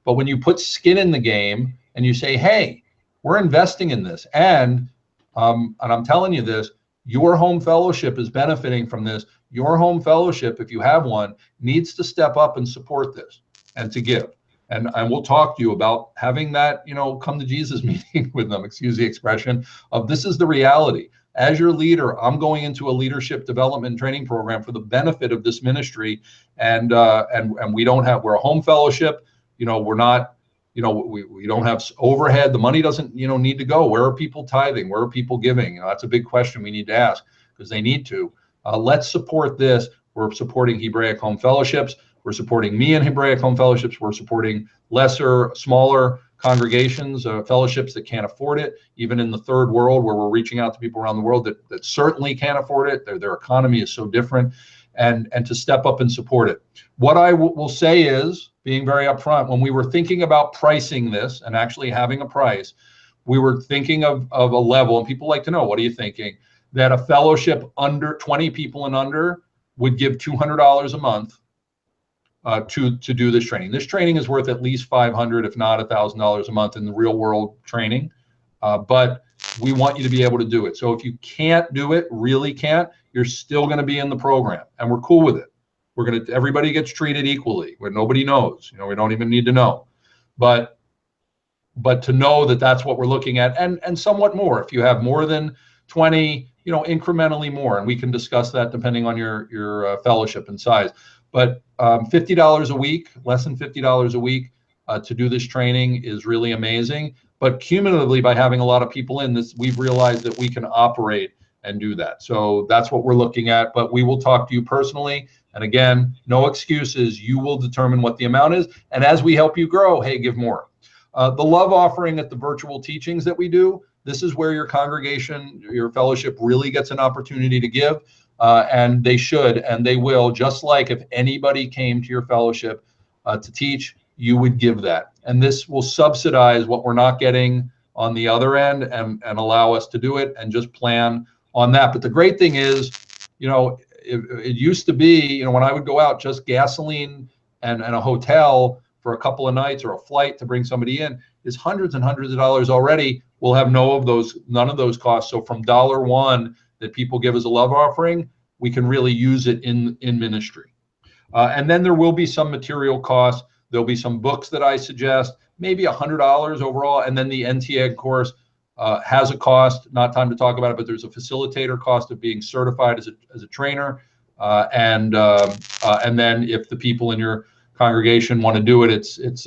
Speaker 1: But when you put skin in the game and you say, hey, we're investing in this, and I'm telling you this, your home fellowship is benefiting from this. Your home fellowship, if you have one, needs to step up and support this and to give. And we'll talk to you about having that, you know, come to Jesus meeting with them, excuse the expression, of this is the reality. As your leader, I'm going into a leadership development training program for the benefit of this ministry. And we're a home fellowship. You know, we're not, you know, we don't have overhead. The money doesn't, you know, need to go. Where are people tithing? Where are people giving? You know, that's a big question we need to ask, because they need to. Let's support this. We're supporting Hebraic Home Fellowships. We're supporting me in Hebraic Home Fellowships. We're supporting smaller congregations, fellowships that can't afford it, even in the third world, where we're reaching out to people around the world that certainly can't afford it. Their economy is so different, and to step up and support it. What I will say is, being very upfront, when we were thinking about pricing this and actually having a price, we were thinking of a level, and people like to know, what are you thinking? That a fellowship under 20 people and under would give $200 a month to do this training. This training is worth at least $500, if not $1,000 a month in the real world training. But we want you to be able to do it. So if you can't do it, really can't, you're still going to be in the program, and we're cool with it. Everybody gets treated equally, where nobody knows. You know, we don't even need to know, but to know that that's what we're looking at, and somewhat more. If you have more than 20, you know, incrementally more, and we can discuss that depending on your fellowship and size. But $50 a week, less than $50 a week to do this training is really amazing. But cumulatively, by having a lot of people in this, we've realized that we can operate and do that. So that's what we're looking at. But we will talk to you personally. And again, no excuses. You will determine what the amount is. And as we help you grow, hey, give more. The love offering at the virtual teachings that we do, this is where your congregation, your fellowship really gets an opportunity to give. And they should, and they will, just like if anybody came to your fellowship to teach, you would give that. And this will subsidize what we're not getting on the other end, and allow us to do it, and just plan on that. But the great thing is, you know, it used to be, you know, when I would go out, just gasoline and a hotel for a couple of nights, or a flight to bring somebody in, is hundreds and hundreds of dollars already. We'll have none of those costs. So from $1 that people give as a love offering, we can really use it in ministry. And then there will be some material costs. There'll be some books that I suggest, maybe $100 overall. And then the NTEG course has a cost, not time to talk about it, but there's a facilitator cost of being certified as a trainer. And then if the people in your congregation want to do it, it's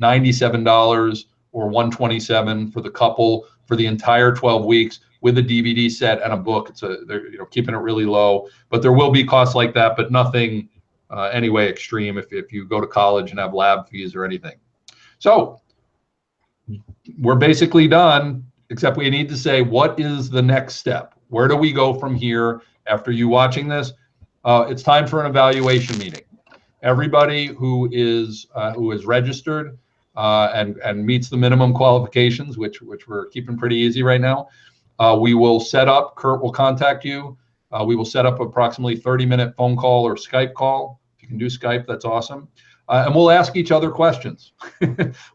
Speaker 1: $97 or $127 for the couple for the entire 12 weeks with a DVD set and a book. They're keeping it really low, but there will be costs like that, but nothing anyway extreme if you go to college and have lab fees or anything. So we're basically done, except we need to say, what is the next step? Where do we go from here after you watching this? It's time for an evaluation meeting. Everybody who is registered and meets the minimum qualifications, which we're keeping pretty easy right now, we will set up. Kurt will contact you. We will set up approximately 30-minute phone call or Skype call. If you can do Skype, that's awesome. And we'll ask each other questions.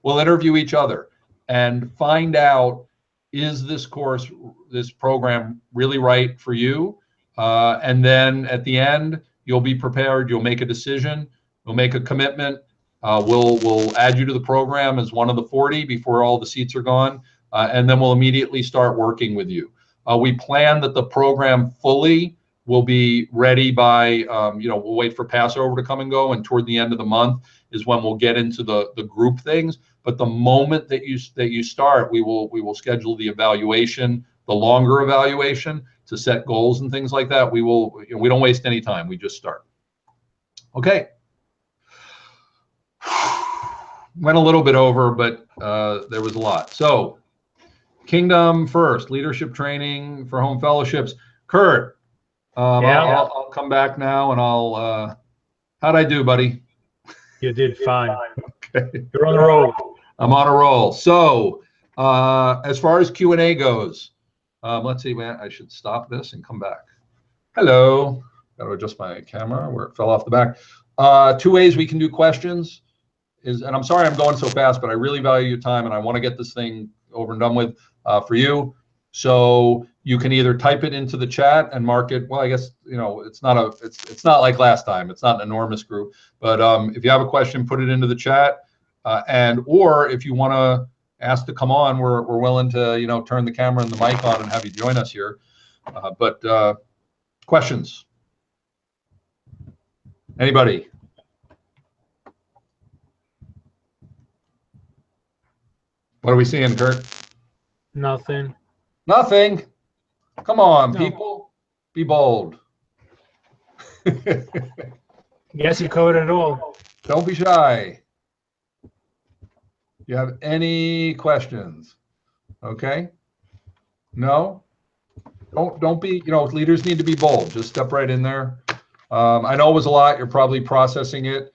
Speaker 1: We'll interview each other and find out, is this course, this program really right for you? And then at the end, you'll be prepared. You'll make a decision. We'll make a commitment. We'll add you to the program as one of the 40 before all the seats are gone. And then we'll immediately start working with you. We plan that the program fully will be ready by, we'll wait for Passover to come and go, and toward the end of the month is when we'll get into the group things. But the moment that you start, we will schedule the evaluation, the longer evaluation, to set goals and things like that. We don't waste any time. We just start. Okay. Went a little bit over, but there was a lot. So, Kingdom First, leadership training for home fellowships. Kurt, I'll come back now and how'd I do, buddy?
Speaker 2: You did fine.
Speaker 1: Okay.
Speaker 2: You're on the roll.
Speaker 1: I'm on a roll. So, as far as Q&A goes, let's see, man, I should stop this and come back. Hello. Got to adjust my camera where it fell off the back. 2 ways we can do questions and I'm sorry I'm going so fast, but I really value your time and I want to get this thing over and done with for you. So you can either type it into the chat and mark it. Well, I guess, it's not like last time. It's not an enormous group, but if you have a question, put it into the chat. Or if you want to ask to come on, we're willing to, turn the camera and the mic on and have you join us here. But questions? Anybody? What are we seeing, Kurt?
Speaker 2: Nothing.
Speaker 1: Nothing. Come on,
Speaker 2: No.
Speaker 1: people. Be bold.
Speaker 2: Yes, you covered it all.
Speaker 1: Don't be shy. You have any questions? Okay. No? Don't be, leaders need to be bold. Just step right in there. I know it was a lot. You're probably processing it.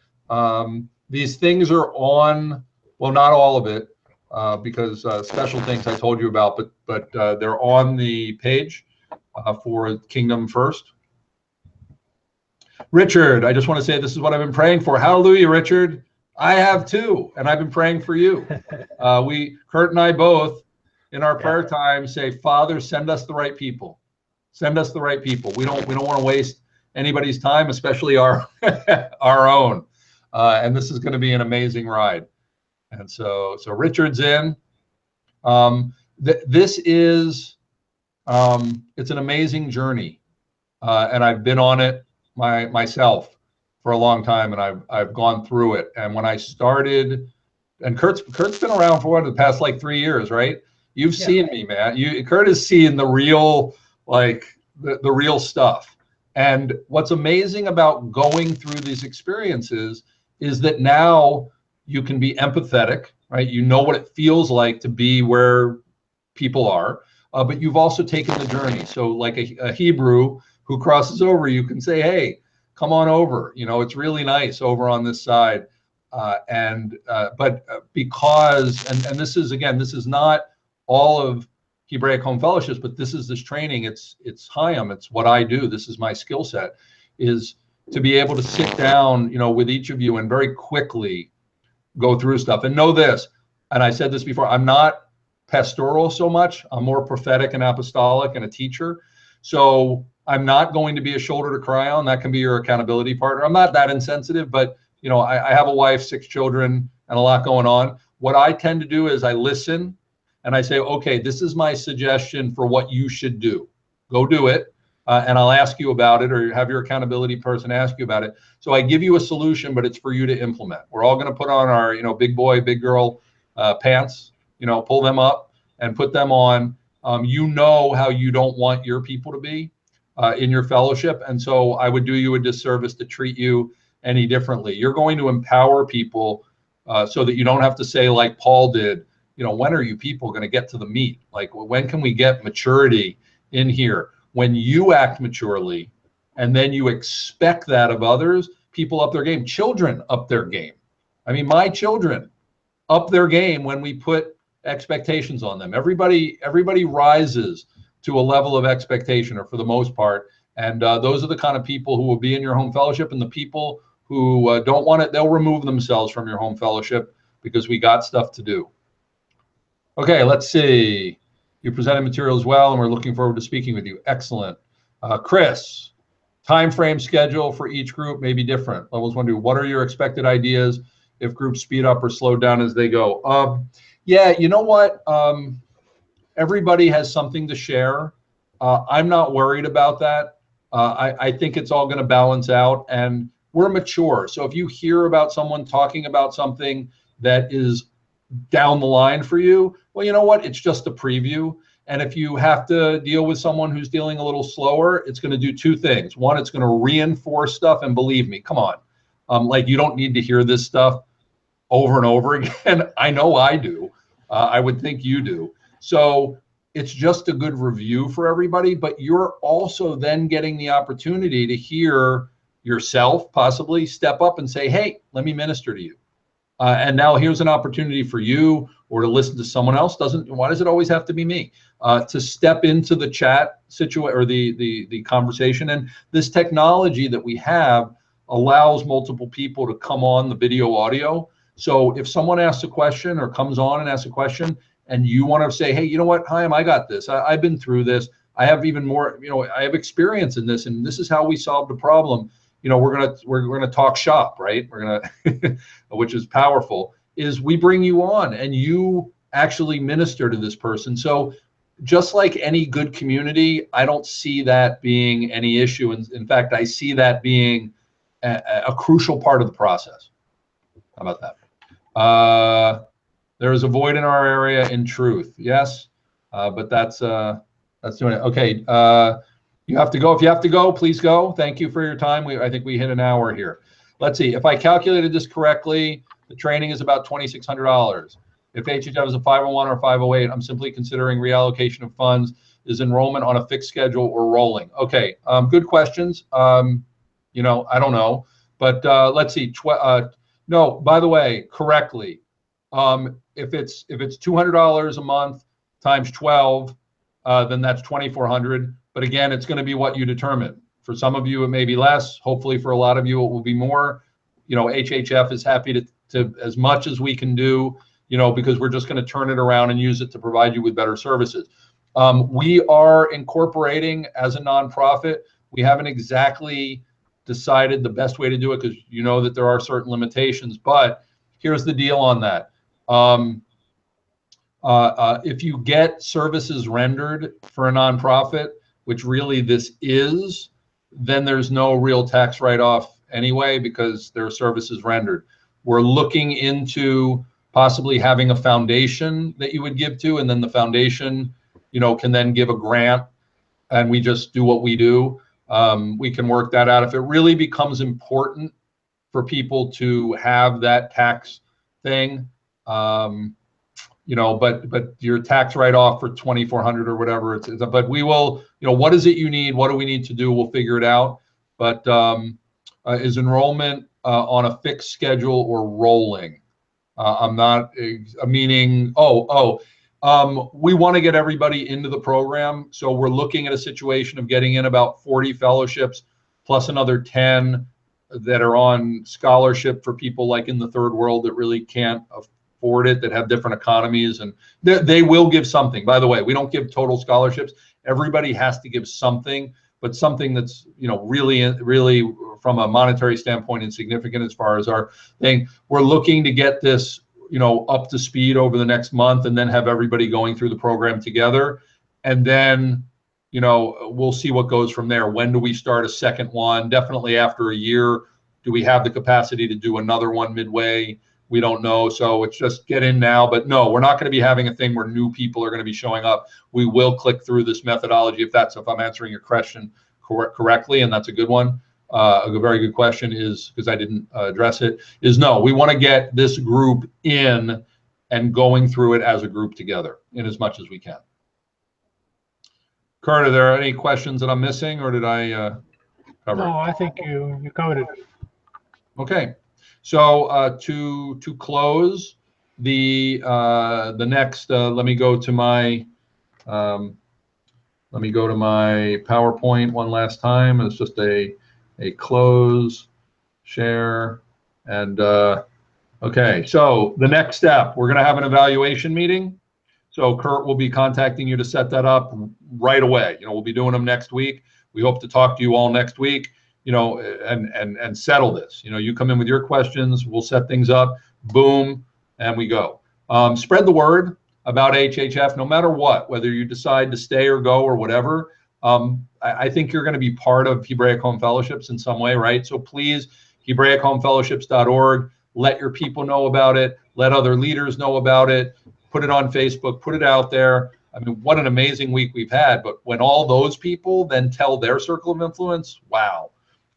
Speaker 1: These things are on, well, not all of it, because special things I told you about, but they're on the page for Kingdom First. Richard, I just want to say this is what I've been praying for. Hallelujah, Richard. I have too, and I've been praying for you. Kurt and I both, in our prayer time, say, Father, send us the right people. Send us the right people. We don't want to waste anybody's time, especially our own. And this is going to be an amazing ride. And so Richard's in. This is it's an amazing journey, and I've been on it myself for a long time, and I've gone through it. And when I started, and Kurt's been around for the past like 3 years, right? You've seen me, man. Kurt has seen the real, the real stuff. And what's amazing about going through these experiences is that now you can be empathetic, right? You know what it feels like to be where people are, but you've also taken the journey. So like a Hebrew who crosses over, you can say, hey, come on over. It's really nice over on this side. But because, and this is, again, this is not all of Hebraic Home Fellowships, but this training, it's Chaim, it's what I do. This is my skill set, is to be able to sit down, with each of you and very quickly go through stuff. And know this, and I said this before, I'm not pastoral so much. I'm more prophetic and apostolic and a teacher. So I'm not going to be a shoulder to cry on. That can be your accountability partner. I'm not that insensitive, but I have a wife, 6 children, and a lot going on. What I tend to do is I listen and I say, okay, this is my suggestion for what you should do. Go do it. and I'll ask you about it, or have your accountability person ask you about it. So I give you a solution, but it's for you to implement. We're all going to put on our, big boy, big girl pants, pull them up and put them on. You know how you don't want your people to be in your fellowship. And so I would do you a disservice to treat you any differently. You're going to empower people so that you don't have to say, like Paul did, when are you people going to get to the meat? Like, when can we get maturity in here? When you act maturely and then you expect that of others, people up their game. Children up their game. I mean, my children up their game when we put expectations on them. Everybody rises to a level of expectation, or for the most part. And those are the kind of people who will be in your home fellowship, and the people who don't want it, they'll remove themselves from your home fellowship because we got stuff to do. Okay, let's see. You presented materials well, and we're looking forward to speaking with you. Excellent. Chris, time frame schedule for each group may be different. Levels 1 to 2. What are your expected ideas if groups speed up or slow down as they go? Yeah, you know what? Everybody has something to share. I'm not worried about that. I think it's all going to balance out, and we're mature. So if you hear about someone talking about something that is down the line for you, well, you know what? It's just a preview. And if you have to deal with someone who's dealing a little slower, it's going to do two things. One, it's going to reinforce stuff. And believe me, come on. Like, you don't need to hear this stuff over and over again. I know I do. I would think you do. So it's just a good review for everybody, but you're also then getting the opportunity to hear yourself possibly step up and say, hey, let me minister to you. And now here's an opportunity for you, or to listen to someone else. Why does it always have to be me? To step into the chat situation, or the conversation. And this technology that we have allows multiple people to come on the video audio. So if someone asks a question or comes on and asks a question, and you want to say, hey, you know what, Chaim, I got this. I've been through this. I have even more, I have experience in this, and this is how we solved the problem. We're gonna talk shop, right? We're gonna, which is powerful. Is we bring you on and you actually minister to this person. So just like any good community, I don't see that being any issue. In fact, I see that being a crucial part of the process. How about that? There is a void in our area, in truth. Yes, but that's doing it. Okay, you have to go. If you have to go, please go. Thank you for your time. I think we hit an hour here. Let's see. If I calculated this correctly, the training is about $2,600. If HHF is a 501 or 508, I'm simply considering reallocation of funds. Is enrollment on a fixed schedule or rolling? Okay, good questions. I don't know, but let's see. No, by the way, correctly. If it's $200 a month times 12, then that's $2,400. But again, it's going to be what you determine. For some of you, it may be less. Hopefully, for a lot of you, it will be more. HHF is happy to as much as we can do. Because we're just going to turn it around and use it to provide you with better services. We are incorporating as a nonprofit. We haven't exactly decided the best way to do it, because that there are certain limitations. But here's the deal on that. If you get services rendered for a nonprofit, which really this is, then there's no real tax write-off anyway, because there are services rendered. We're looking into possibly having a foundation that you would give to, and then the foundation, can then give a grant, and we just do what we do. We can work that out. If it really becomes important for people to have that tax thing, but your tax write-off for $2,400 or whatever, but we will, what is it you need? What do we need to do? We'll figure it out. But is enrollment on a fixed schedule or rolling? I'm not meaning, we want to get everybody into the program. So we're looking at a situation of getting in about 40 fellowships plus another 10 that are on scholarship for people like in the third world that really can't afford it, that have different economies. And they will give something. By the way, we don't give total scholarships. Everybody has to give something, but something that's, really from a monetary standpoint insignificant as far as our thing. We're looking to get this, up to speed over the next month, and then have everybody going through the program together. And then, you know, we'll see what goes from there. When do we start a second one? Definitely after a year. Do we have the capacity to do another one midway? We don't know. So it's just get in now. But no, we're not going to be having a thing where new people are going to be showing up. We will click through this methodology if I'm answering your question correctly, and that's a good one. A very good question is, because I didn't address it, is no, we want to get this group in and going through it as a group together in as much as we can. Kurt, are there any questions that I'm missing, or did I cover?
Speaker 2: No, I think you covered it.
Speaker 1: Okay, so to close the next, let me go to my PowerPoint one last time. It's just a close, share, and okay. So the next step, we're going to have an evaluation meeting. So Kurt will be contacting you to set that up right away. You know, we'll be doing them next week. We hope to talk to you all next week, you know, and settle this. You know, you come in with your questions, we'll set things up, boom, and we go. Spread the word about HHF, no matter what, whether you decide to stay or go or whatever. I think you're going to be part of Hebraic Home Fellowships in some way, right? So please, HebraicHomeFellowships.org, let your people know about it, let other leaders know about it, put it on Facebook, put it out there. I mean, what an amazing week we've had. But when all those people then tell their circle of influence, wow.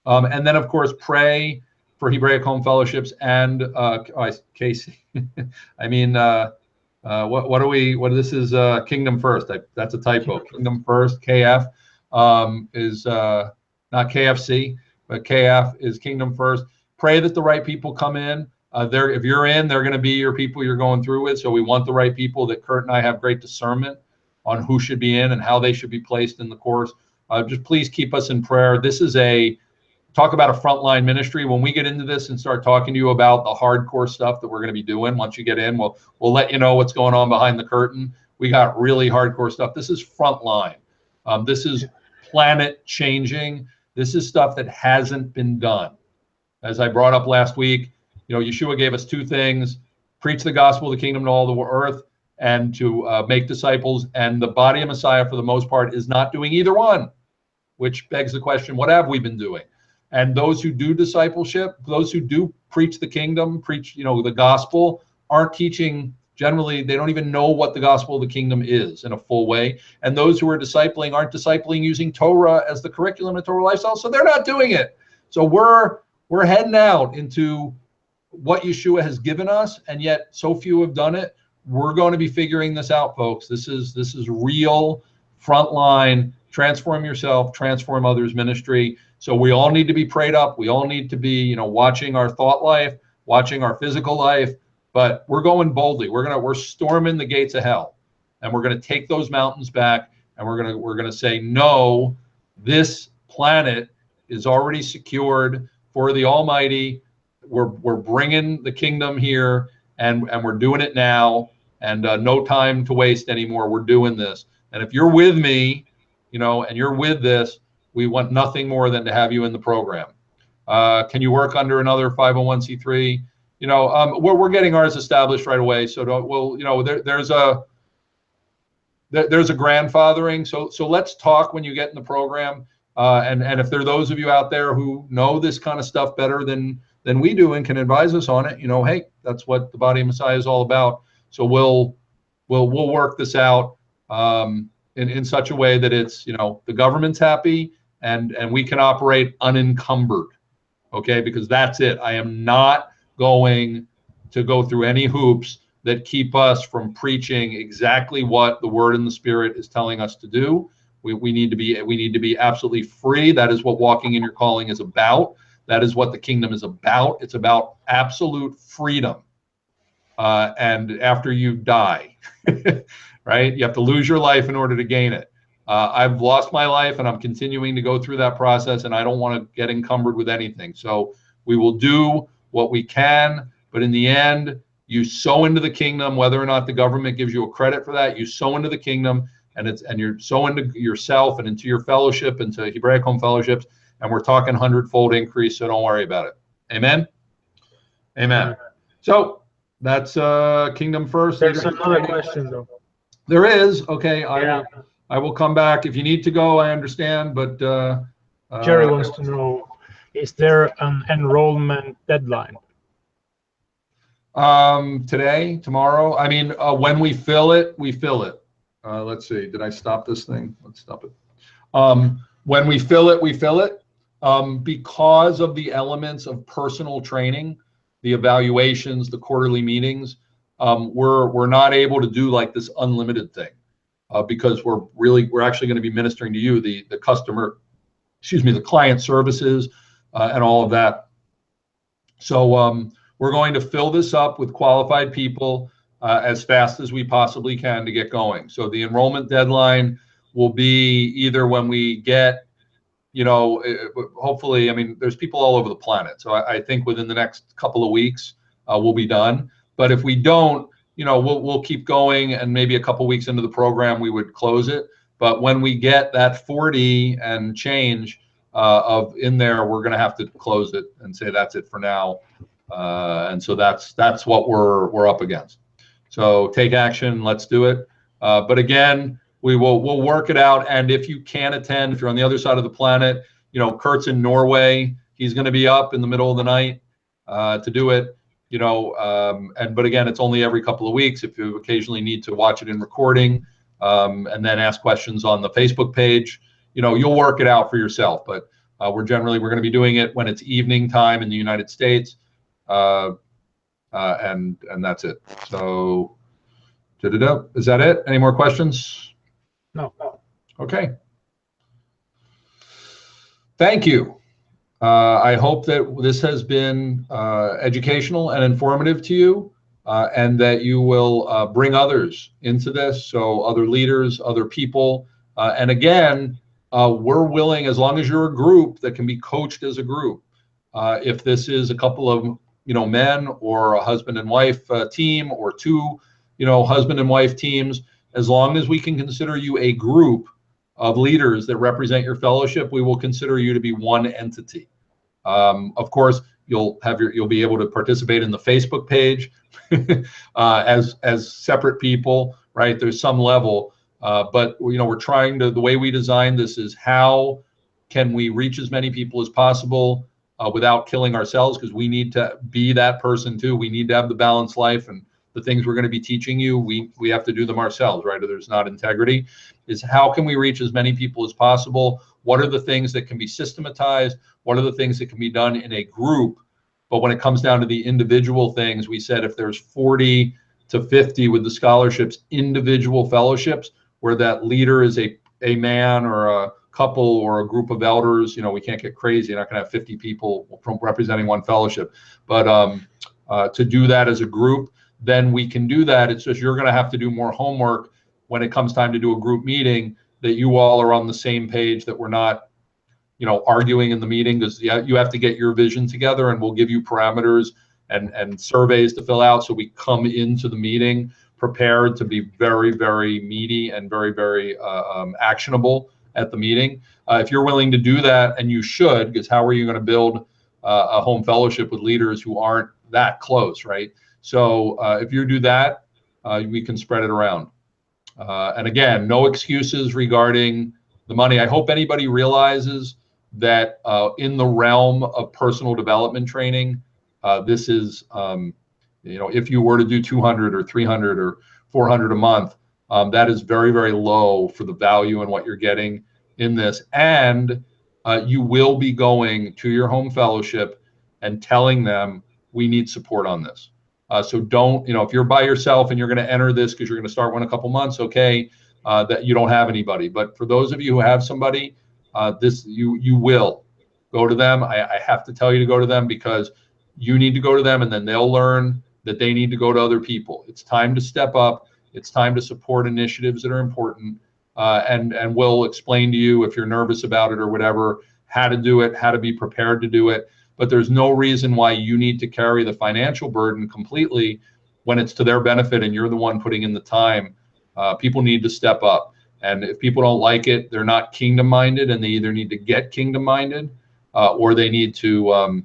Speaker 1: And then, of course, pray for Hebraic Home Fellowships and Casey. I mean, this is Kingdom First. That's a typo. Kingdom First, KF is not KFC, but KF is Kingdom First. Pray that the right people come in. If you're in, they're going to be your people you're going through with. So we want the right people. That Kurt and I have great discernment on who should be in and how they should be placed in the course. Just please keep us in prayer. This is talk about a frontline ministry. When we get into this and start talking to you about the hardcore stuff that we're going to be doing, once you get in, we'll let you know what's going on behind the curtain. We got really hardcore stuff. This is frontline. This is planet changing. This is stuff that hasn't been done. As I brought up last week, you know, Yeshua gave us two things: preach the gospel of the kingdom to all the earth, and to make disciples. And the body of Messiah, for the most part, is not doing either one, which begs the question, what have we been doing? And those who do discipleship, those who do preach the kingdom, preach, you know, the gospel, aren't teaching. Generally, they don't even know what the gospel of the kingdom is in a full way. And those who are discipling aren't discipling using Torah as the curriculum of Torah lifestyle, so they're not doing it. So we're heading out into what Yeshua has given us, and yet so few have done it. We're going to be figuring this out, folks. This is real frontline, transform yourself, transform others ministry. So we all need to be prayed up. We all need to be, you know, watching our thought life, watching our physical life, but we're going boldly. We're storming the gates of hell, and we're going to take those mountains back, and we're going to say, no, this planet is already secured for the Almighty. We're bringing the kingdom here, and we're doing it now, and no time to waste anymore. We're doing this. And if you're with me, you know, and you're with this, we want nothing more than to have you in the program. Can you work under another 501c3? You know, we're getting ours established right away. So you know, there's a grandfathering. So let's talk when you get in the program. And if there are those of you out there who know this kind of stuff better than we do and can advise us on it, you know, hey, that's what the body of Messiah is all about. So we'll work this out in such a way that it's, you know, the government's happy and we can operate unencumbered. Okay, because that's it. I am not going to go through any hoops that keep us from preaching exactly what the Word and the Spirit is telling us to do. We need to be absolutely free. That is what walking in your calling is about. That is what the kingdom is about. It's about absolute freedom. And after you die, right? You have to lose your life in order to gain it. I've lost my life, and I'm continuing to go through that process, and I don't want to get encumbered with anything. So we will do what we can, but in the end, you sow into the kingdom, whether or not the government gives you a credit for that. You sow into the kingdom, and you're sowing into yourself and into your fellowship, into Hebraic Home Fellowships, and we're talking 100-fold increase, so don't worry about it. Amen? Amen. So that's Kingdom First.
Speaker 2: There's another question, though.
Speaker 1: There is. Okay.
Speaker 2: Yeah.
Speaker 1: I will come back. If you need to go, I understand, but
Speaker 2: Jerry wants to know, is there an enrollment deadline?
Speaker 1: Today, tomorrow. I mean, when we fill it, we fill it. Let's see. Did I stop this thing? Let's stop it. When we fill it, we fill it. Because of the elements of personal training, the evaluations, the quarterly meetings, we're not able to do like this unlimited thing, because we're actually going to be ministering to you, the customer, excuse me, the client services, and all of that. So we're going to fill this up with qualified people as fast as we possibly can to get going. So the enrollment deadline will be either when we get, hopefully, I mean, there's people all over the planet. So I think within the next couple of weeks, we'll be done. But if we don't, we'll keep going, and maybe a couple of weeks into the program, we would close it. But when we get that 40 and change of in there, we're going to have to close it and say that's it for now. And so that's what we're up against. So take action. Let's do it. But again, we'll work it out. And if you can attend, if you're on the other side of the planet, Kurt's in Norway. He's going to be up in the middle of the night to do it. But again, it's only every couple of weeks. If you occasionally need to watch it in recording, and then ask questions on the Facebook page, you'll work it out for yourself. But we're going to be doing it when it's evening time in the United States. And that's it. So, is that it? Any more questions?
Speaker 2: No.
Speaker 1: Okay. Thank you. I hope that this has been educational and informative to you, and that you will bring others into this. So other leaders, other people, and again, we're willing, as long as you're a group that can be coached as a group. If this is a couple of men, or a husband and wife team, or two husband and wife teams, as long as we can consider you a group of leaders that represent your fellowship, we will consider you to be one entity. Of course, you'll be able to participate in the Facebook page as separate people, right? There's some level, but we're trying to. The way we designed this is how can we reach as many people as possible without killing ourselves, because we need to be that person too. We need to have the balanced life, and the things we're going to be teaching you, we have to do them ourselves, right? Or there's not integrity. Is how can we reach as many people as possible? What are the things that can be systematized? What are the things that can be done in a group? But when it comes down to the individual things, we said if there's 40 to 50 with the scholarships, individual fellowships, where that leader is a man or a couple or a group of elders, we can't get crazy. You're not going to have 50 people representing one fellowship. But to do that as a group, then we can do that. It's just you're going to have to do more homework when it comes time to do a group meeting, that you all are on the same page, that we're not, arguing in the meeting, because you have to get your vision together, and we'll give you parameters and surveys to fill out. So we come into the meeting prepared to be very, very meaty and very, very actionable at the meeting. If you're willing to do that, and you should, because how are you going to build a home fellowship with leaders who aren't that close, right? So if you do that, we can spread it around. And again, no excuses regarding the money. I hope anybody realizes that in the realm of personal development training, this is, if you were to do 200 or 300 or 400 a month, that is very, very low for the value and what you're getting in this. And you will be going to your home fellowship and telling them, we need support on this. So don't, if you're by yourself and you're going to enter this because you're going to start one a couple months, okay, that you don't have anybody. But for those of you who have somebody, you will go to them. I have to tell you to go to them, because you need to go to them, and then they'll learn that they need to go to other people. It's time to step up. It's time to support initiatives that are important, and we'll explain to you, if you're nervous about it or whatever, how to do it, how to be prepared to do it. But there's no reason why you need to carry the financial burden completely when it's to their benefit and you're the one putting in the time. People need to step up. And if people don't like it, they're not kingdom minded, and they either need to get kingdom minded or they need to,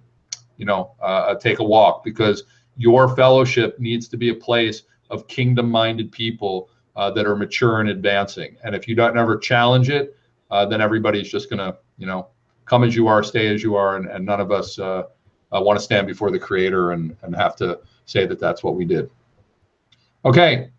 Speaker 1: take a walk, because your fellowship needs to be a place of kingdom minded people that are mature and advancing. And if you don't ever challenge it, then everybody's just going to, you know, come as you are, stay as you are, and none of us want to stand before the Creator and have to say that that's what we did. Okay,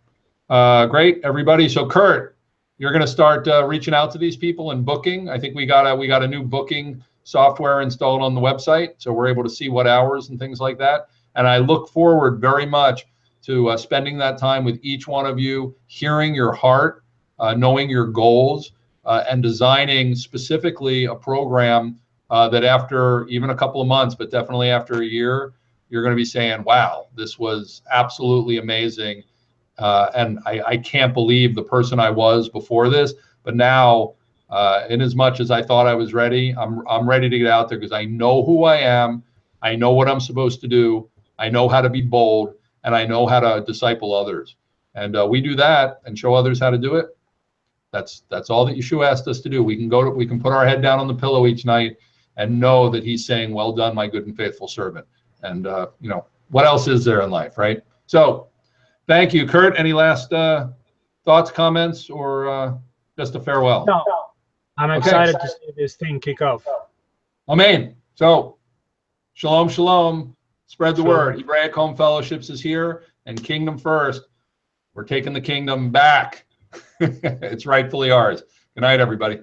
Speaker 1: great, everybody. So Kurt, you're going to start reaching out to these people and booking. I think we got a new booking software installed on the website, so we're able to see what hours and things like that. And I look forward very much to spending that time with each one of you, hearing your heart, knowing your goals, and designing specifically a program that after even a couple of months, but definitely after a year, you're going to be saying, wow, this was absolutely amazing. And I can't believe the person I was before this, but now, in as much as I thought I was ready, I'm ready to get out there because I know who I am. I know what I'm supposed to do. I know how to be bold, and I know how to disciple others. And we do that and show others how to do it. That's all that Yeshua asked us to do. We can put our head down on the pillow each night and know that he's saying, well done, my good and faithful servant. And you know, what else is there in life, right? So thank you, Kurt. Any last thoughts, comments, or just a farewell?
Speaker 2: No, I'm excited to see this thing kick off.
Speaker 1: Amen. So shalom, shalom. Spread the word. Hebraic Home Fellowships is here, and Kingdom First. We're taking the kingdom back. It's rightfully ours. Good night, everybody.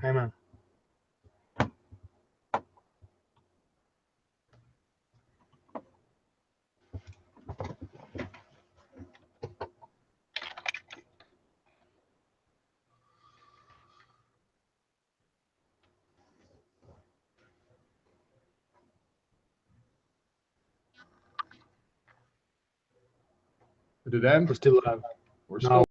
Speaker 2: Amen.
Speaker 1: Did it end?
Speaker 2: We're still alive.
Speaker 1: We're still